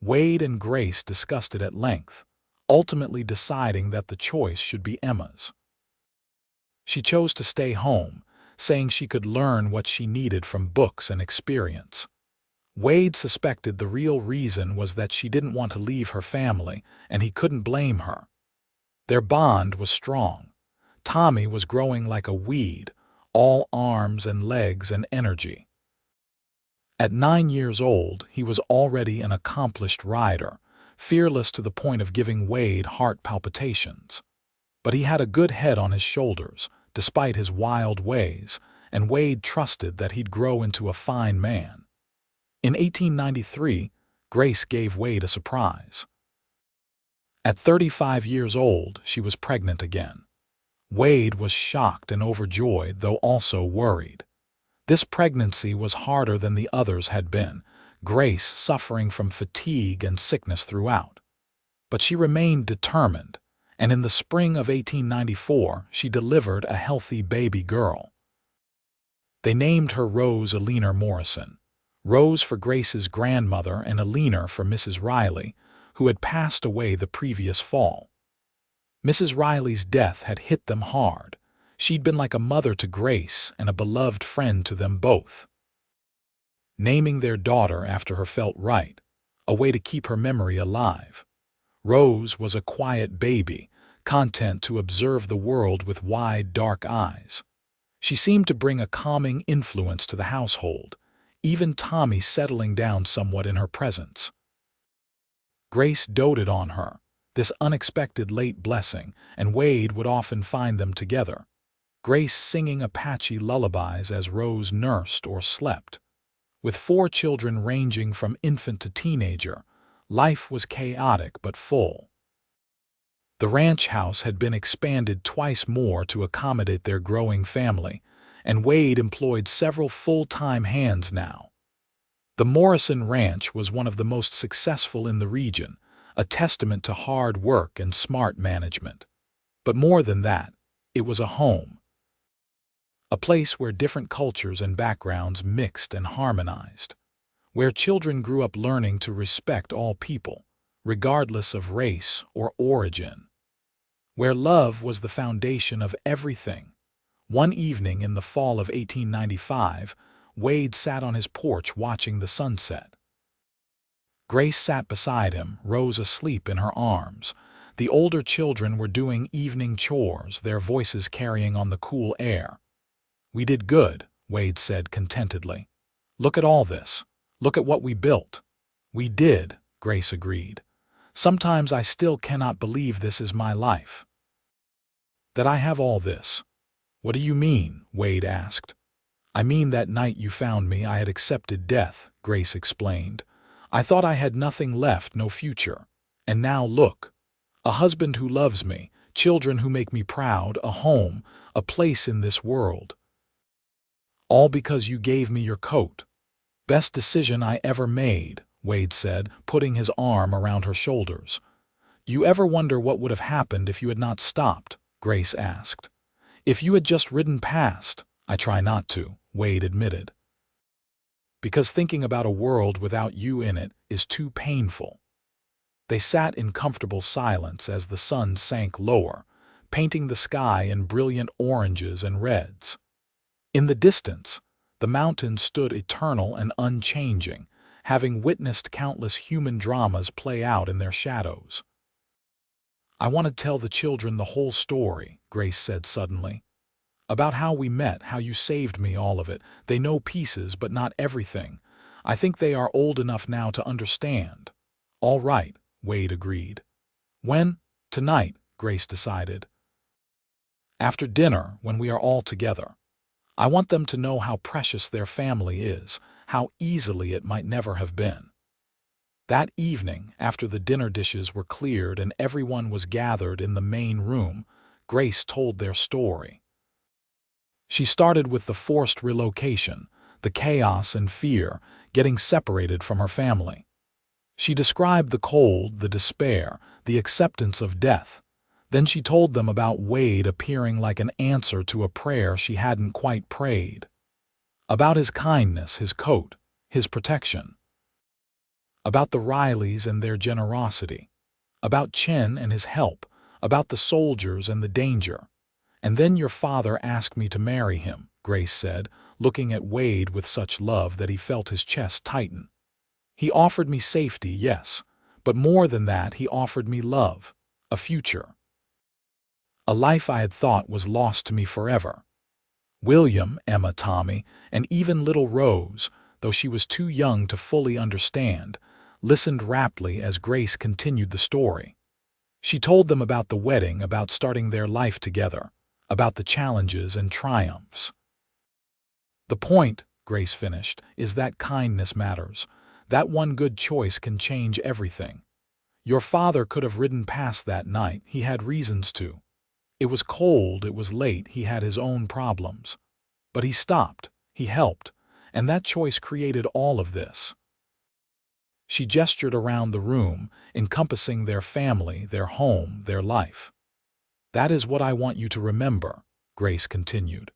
Wade and Grace discussed it at length, ultimately deciding that the choice should be Emma's. She chose to stay home, saying she could learn what she needed from books and experience. Wade suspected the real reason was that she didn't want to leave her family, and he couldn't blame her. Their bond was strong. Tommy was growing like a weed, all arms and legs and energy. At 9 years old, he was already an accomplished rider, fearless to the point of giving Wade heart palpitations. But he had a good head on his shoulders, despite his wild ways, and Wade trusted that he'd grow into a fine man. In 1893, Grace gave Wade a surprise. At 35 years old, she was pregnant again. Wade was shocked and overjoyed, though also worried. This pregnancy was harder than the others had been, Grace suffering from fatigue and sickness throughout. But she remained determined, and in the spring of 1894, she delivered a healthy baby girl. They named her Rose Eleanor Morrison, Rose for Grace's grandmother and Eleanor for Mrs. Riley, who had passed away the previous fall. Mrs. Riley's death had hit them hard. She'd been like a mother to Grace and a beloved friend to them both. Naming their daughter after her felt right, a way to keep her memory alive. Rose was a quiet baby, content to observe the world with wide, dark eyes. She seemed to bring a calming influence to the household, even Tommy settling down somewhat in her presence. Grace doted on her, this unexpected late blessing, and Wade would often find them together. Grace singing Apache lullabies as Rose nursed or slept. With 4 children ranging from infant to teenager, life was chaotic but full. The ranch house had been expanded twice more to accommodate their growing family, and Wade employed several full-time hands now. The Morrison Ranch was one of the most successful in the region, a testament to hard work and smart management. But more than that, it was a home. A place where different cultures and backgrounds mixed and harmonized, where children grew up learning to respect all people, regardless of race or origin, where love was the foundation of everything. One evening in the fall of 1895, Wade sat on his porch watching the sunset. Grace sat beside him, Rose asleep in her arms. The older children were doing evening chores, their voices carrying on the cool air. "We did good," Wade said contentedly. "Look at all this. Look at what we built." "We did," Grace agreed. "Sometimes I still cannot believe this is my life. That I have all this." "What do you mean?" Wade asked. "I mean that night you found me, I had accepted death," Grace explained. "I thought I had nothing left, no future. And now look. A husband who loves me, children who make me proud, a home, a place in this world. All because you gave me your coat. Best decision I ever made," Wade said, putting his arm around her shoulders. You ever wonder what would have happened if you had not stopped? Grace asked. If you had just ridden past. I try not to, Wade admitted. Because thinking about a world without you in it is too painful. They sat in comfortable silence as the sun sank lower, painting the sky in brilliant oranges and reds. In the distance, the mountains stood eternal and unchanging, having witnessed countless human dramas play out in their shadows. I want to tell the children the whole story, Grace said suddenly. About how we met, how you saved me, all of it. They know pieces, but not everything. I think they are old enough now to understand. All right, Wade agreed. When? Tonight, Grace decided. After dinner, when we are all together. I want them to know how precious their family is, how easily it might never have been. That evening, after the dinner dishes were cleared and everyone was gathered in the main room, Grace told their story. She started with the forced relocation, the chaos and fear, getting separated from her family. She described the cold, the despair, the acceptance of death. Then she told them about Wade appearing like an answer to a prayer she hadn't quite prayed. About his kindness, his coat, his protection. About the Rileys and their generosity. About Chen and his help. About the soldiers and the danger. And then your father asked me to marry him, Grace said, looking at Wade with such love that he felt his chest tighten. He offered me safety, yes, but more than that, he offered me love, a future. A life I had thought was lost to me forever. William, Emma, Tommy, and even little Rose, though she was too young to fully understand, listened raptly as Grace continued the story. She told them about the wedding, about starting their life together, about the challenges and triumphs. The point, Grace finished, is that kindness matters. That one good choice can change everything. Your father could have ridden past that night. He had reasons to. It was cold, it was late, he had his own problems. But he stopped, he helped, and that choice created all of this. She gestured around the room, encompassing their family, their home, their life. That is what I want you to remember, Grace continued.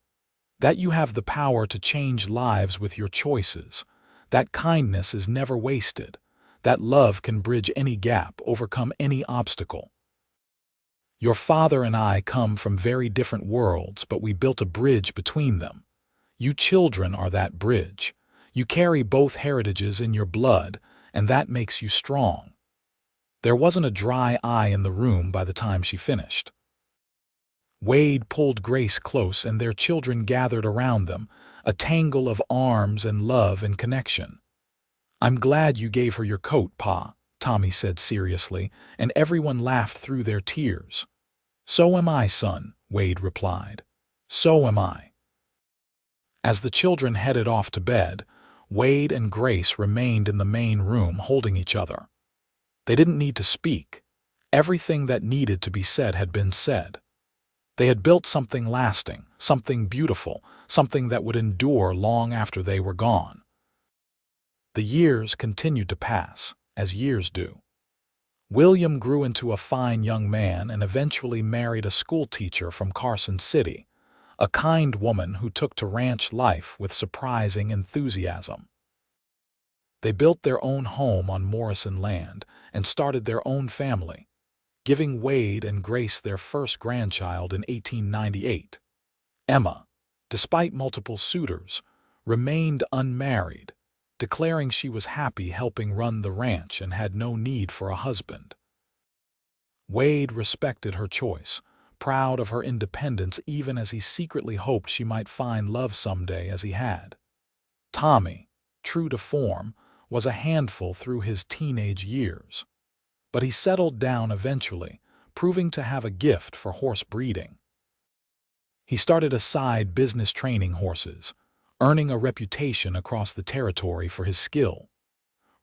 That you have the power to change lives with your choices. That kindness is never wasted. That love can bridge any gap, overcome any obstacle. Your father and I come from very different worlds, but we built a bridge between them. You children are that bridge. You carry both heritages in your blood, and that makes you strong. There wasn't a dry eye in the room by the time she finished. Wade pulled Grace close, and their children gathered around them, a tangle of arms and love and connection. I'm glad you gave her your coat, Pa, Tommy said seriously, and everyone laughed through their tears. So am I, son, Wade replied. So am I. As the children headed off to bed, Wade and Grace remained in the main room holding each other. They didn't need to speak. Everything that needed to be said had been said. They had built something lasting, something beautiful, something that would endure long after they were gone. The years continued to pass, as years do. William grew into a fine young man and eventually married a schoolteacher from Carson City, a kind woman who took to ranch life with surprising enthusiasm. They built their own home on Morrison land and started their own family, giving Wade and Grace their first grandchild in 1898. Emma, despite multiple suitors, remained unmarried, declaring she was happy helping run the ranch and had no need for a husband. Wade respected her choice, proud of her independence even as he secretly hoped she might find love someday as he had. Tommy, true to form, was a handful through his teenage years. But he settled down eventually, proving to have a gift for horse breeding. He started a side business training horses, earning a reputation across the territory for his skill.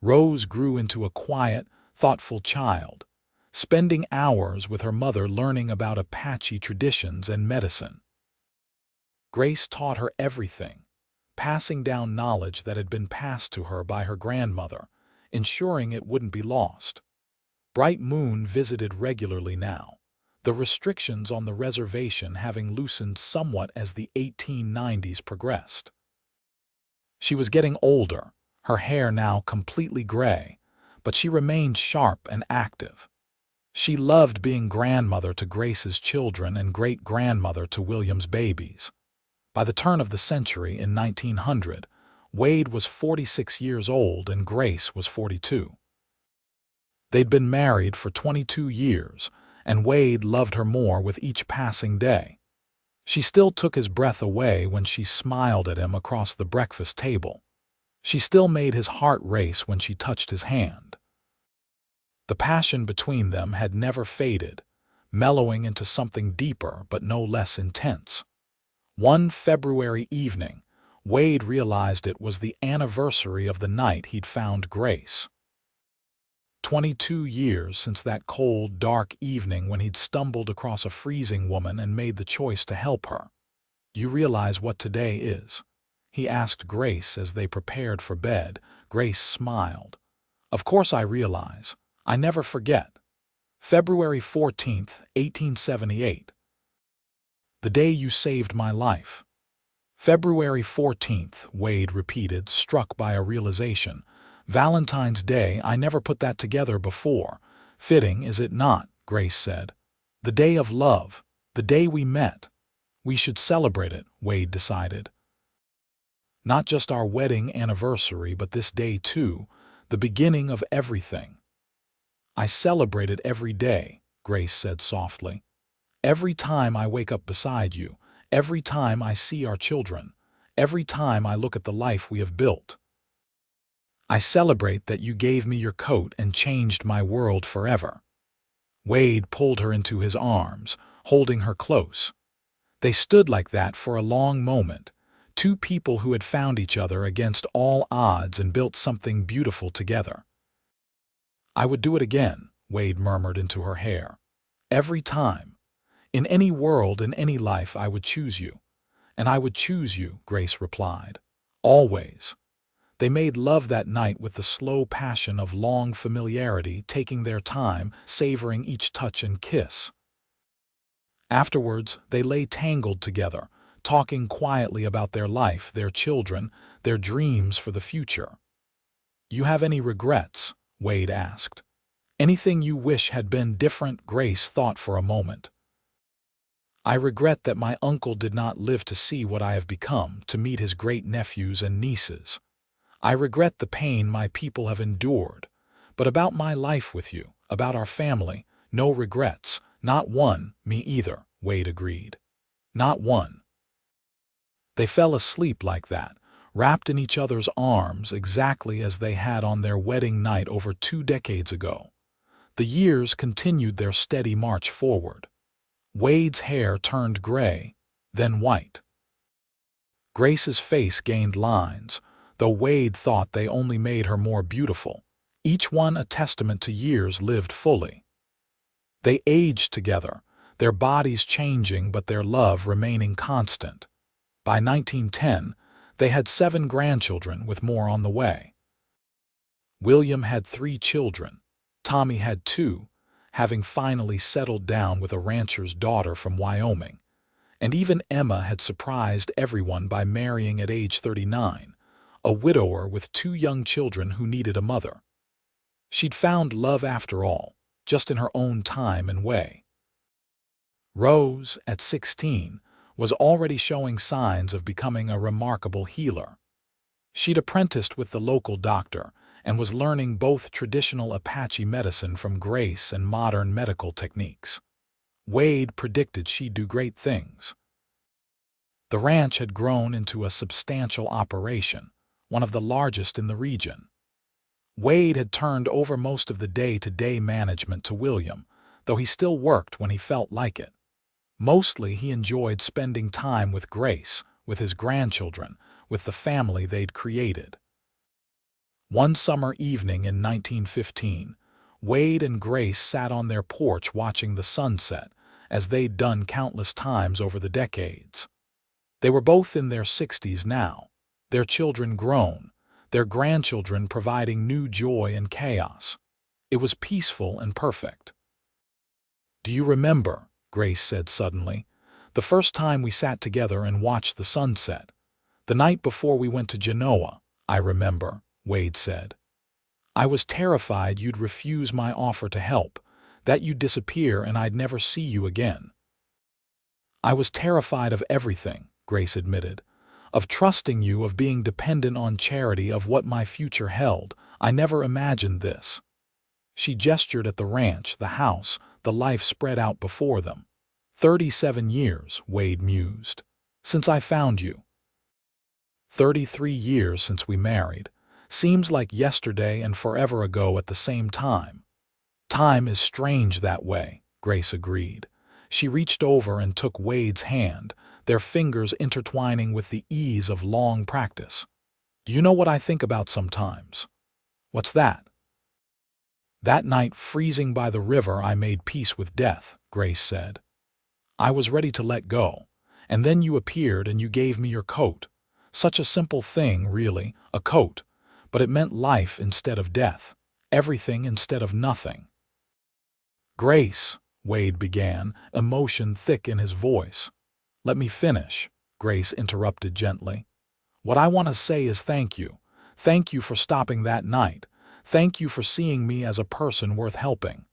Rose grew into a quiet, thoughtful child, spending hours with her mother learning about Apache traditions and medicine. Grace taught her everything, passing down knowledge that had been passed to her by her grandmother, ensuring it wouldn't be lost. Bright Moon visited regularly now, the restrictions on the reservation having loosened somewhat as the 1890s progressed. She was getting older, her hair now completely gray, but she remained sharp and active. She loved being grandmother to Grace's children and great-grandmother to William's babies. By the turn of the century in 1900, Wade was 46 years old and Grace was 42. They'd been married for 22 years, and Wade loved her more with each passing day. She still took his breath away when she smiled at him across the breakfast table. She still made his heart race when she touched his hand. The passion between them had never faded, mellowing into something deeper but no less intense. One February evening, Wade realized it was the anniversary of the night he'd found Grace. 22 years since that cold, dark evening when he'd stumbled across a freezing woman and made the choice to help her. "You realize what today is?" he asked Grace as they prepared for bed. Grace smiled. "Of course I realize. I never forget. February 14th, 1878. The day you saved my life." February 14th, Wade repeated, struck by a realization. "Valentine's Day, I never put that together before. Fitting, is it not?" Grace said. "The day of love, the day we met. We should celebrate it," Wade decided. "Not just our wedding anniversary, but this day too, the beginning of everything." "I celebrate it every day," Grace said softly. "Every time I wake up beside you, every time I see our children, every time I look at the life we have built. I celebrate that you gave me your coat and changed my world forever." Wade pulled her into his arms, holding her close. They stood like that for a long moment, two people who had found each other against all odds and built something beautiful together. "I would do it again," Wade murmured into her hair. "Every time. In any world, in any life, I would choose you." "And I would choose you," Grace replied. "Always." They made love that night with the slow passion of long familiarity, taking their time, savoring each touch and kiss. Afterwards, they lay tangled together, talking quietly about their life, their children, their dreams for the future. "You have any regrets?" Wade asked. "Anything you wish had been different?" Grace thought for a moment. "I regret that my uncle did not live to see what I have become, to meet his great-nephews and nieces. I regret the pain my people have endured. But about my life with you, about our family, no regrets. Not one." "Me either," Wade agreed. "Not one." They fell asleep like that, wrapped in each other's arms exactly as they had on their wedding night over 2 decades ago. The years continued their steady march forward. Wade's hair turned gray, then white. Grace's face gained lines, though Wade thought they only made her more beautiful, each one a testament to years lived fully. They aged together, their bodies changing but their love remaining constant. By 1910, they had 7 grandchildren, with more on the way. William had 3 children. Tommy had 2, having finally settled down with a rancher's daughter from Wyoming. And even Emma had surprised everyone by marrying at age 39, a widower with 2 young children who needed a mother. She'd found love after all, just in her own time and way. Rose, at 16, was already showing signs of becoming a remarkable healer. She'd apprenticed with the local doctor and was learning both traditional Apache medicine from Grace and modern medical techniques. Wade predicted she'd do great things. The ranch had grown into a substantial operation, one of the largest in the region. Wade had turned over most of the day-to-day management to William, though he still worked when he felt like it. Mostly he enjoyed spending time with Grace, with his grandchildren, with the family they'd created. One summer evening in 1915, Wade and Grace sat on their porch watching the sunset, as they'd done countless times over the decades. They were both in their 60s now, their children grown, their grandchildren providing new joy and chaos. It was peaceful and perfect. "Do you remember," Grace said suddenly, "the first time we sat together and watched the sunset? The night before we went to Genoa?" "I remember," Wade said. "I was terrified you'd refuse my offer to help, that you'd disappear and I'd never see you again." "I was terrified of everything," Grace admitted. "Of trusting you, of being dependent on charity, of what my future held. I never imagined this." She gestured at the ranch, the house, the life spread out before them. 37 years, Wade mused, since I found you. 33 years since we married. Seems like yesterday and forever ago at the same time. Time is strange that way, Grace agreed. She reached over and took Wade's hand, their fingers intertwining with the ease of long practice. "Do you know what I think about sometimes?" "What's that?" "That night freezing by the river I made peace with death," Grace said. "I was ready to let go, and then you appeared and you gave me your coat. Such a simple thing, really, a coat, but it meant life instead of death, everything instead of nothing." "Grace," Wade began, emotion thick in his voice. "Let me finish," Grace interrupted gently. "What I want to say is thank you. Thank you for stopping that night. Thank you for seeing me as a person worth helping.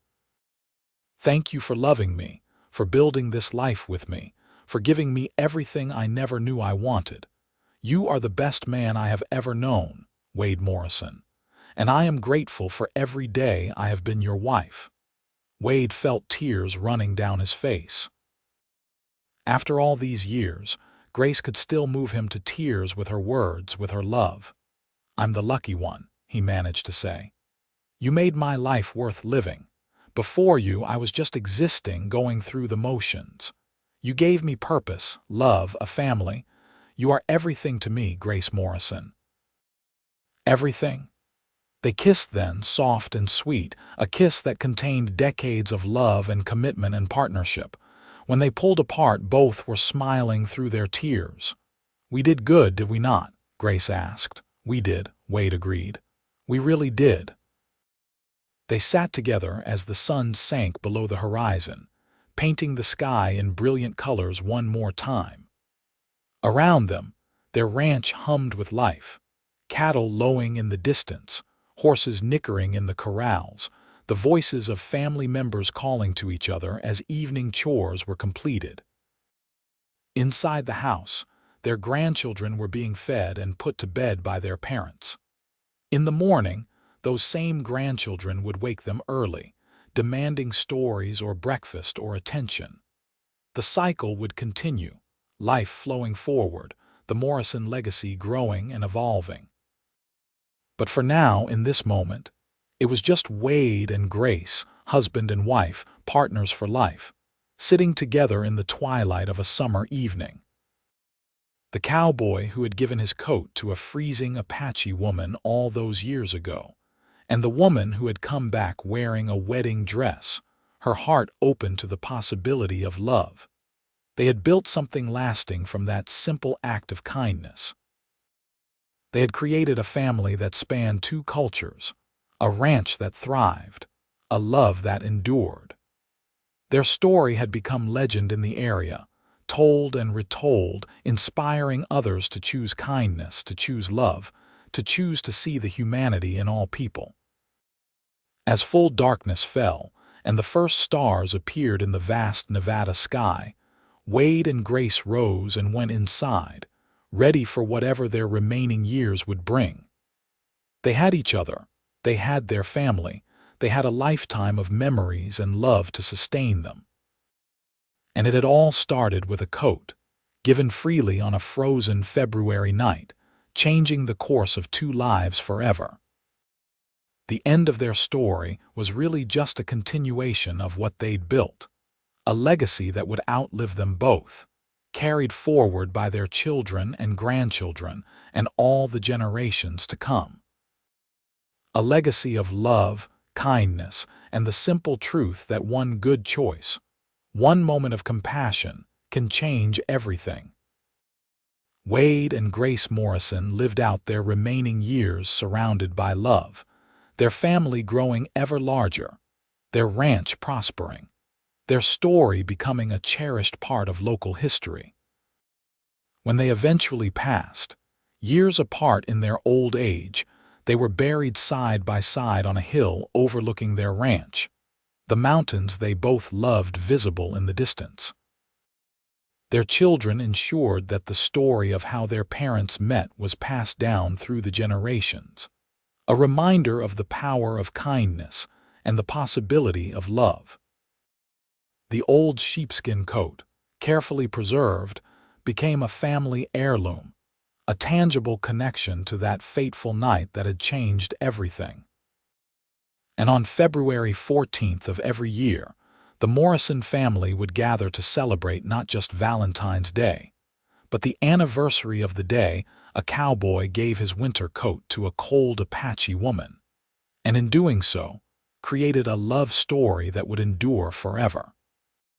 Thank you for loving me, for building this life with me, for giving me everything I never knew I wanted. You are the best man I have ever known, Wade Morrison, and I am grateful for every day I have been your wife." Wade felt tears running down his face. After all these years, Grace could still move him to tears with her words, with her love. "I'm the lucky one," he managed to say. "You made my life worth living. Before you, I was just existing, going through the motions. You gave me purpose, love, a family. You are everything to me, Grace Morrison." "Everything?" They kissed then, soft and sweet, a kiss that contained decades of love and commitment and partnership. When they pulled apart, both were smiling through their tears. "We did good, did we not?" Grace asked. "We did," Wade agreed. "We really did." They sat together as the sun sank below the horizon, painting the sky in brilliant colors one more time. Around them, their ranch hummed with life, cattle lowing in the distance, horses nickering in the corrals, the voices of family members calling to each other as evening chores were completed. Inside the house, their grandchildren were being fed and put to bed by their parents. In the morning, those same grandchildren would wake them early, demanding stories or breakfast or attention. The cycle would continue, life flowing forward, the Morrison legacy growing and evolving. But for now, in this moment, it was just Wade and Grace, husband and wife, partners for life, sitting together in the twilight of a summer evening. The cowboy who had given his coat to a freezing Apache woman all those years ago, and the woman who had come back wearing a wedding dress, her heart open to the possibility of love. They had built something lasting from that simple act of kindness. They had created a family that spanned 2 cultures, a ranch that thrived, a love that endured. Their story had become legend in the area, told and retold, inspiring others to choose kindness, to choose love, to choose to see the humanity in all people. As full darkness fell, and the first stars appeared in the vast Nevada sky, Wade and Grace rose and went inside, ready for whatever their remaining years would bring. They had each other, they had their family, they had a lifetime of memories and love to sustain them. And it had all started with a coat, given freely on a frozen February night, changing the course of 2 lives forever. The end of their story was really just a continuation of what they'd built, a legacy that would outlive them both, carried forward by their children and grandchildren and all the generations to come. A legacy of love, kindness, and the simple truth that one good choice, one moment of compassion, can change everything. Wade and Grace Morrison lived out their remaining years surrounded by love, their family growing ever larger, their ranch prospering, their story becoming a cherished part of local history. When they eventually passed, years apart in their old age, they were buried side by side on a hill overlooking their ranch, the mountains they both loved visible in the distance. Their children ensured that the story of how their parents met was passed down through the generations, a reminder of the power of kindness and the possibility of love. The old sheepskin coat, carefully preserved, became a family heirloom, a tangible connection to that fateful night that had changed everything. And on February 14th of every year, the Morrison family would gather to celebrate not just Valentine's Day, but the anniversary of the day a cowboy gave his winter coat to a cold Apache woman, and in doing so, created a love story that would endure forever.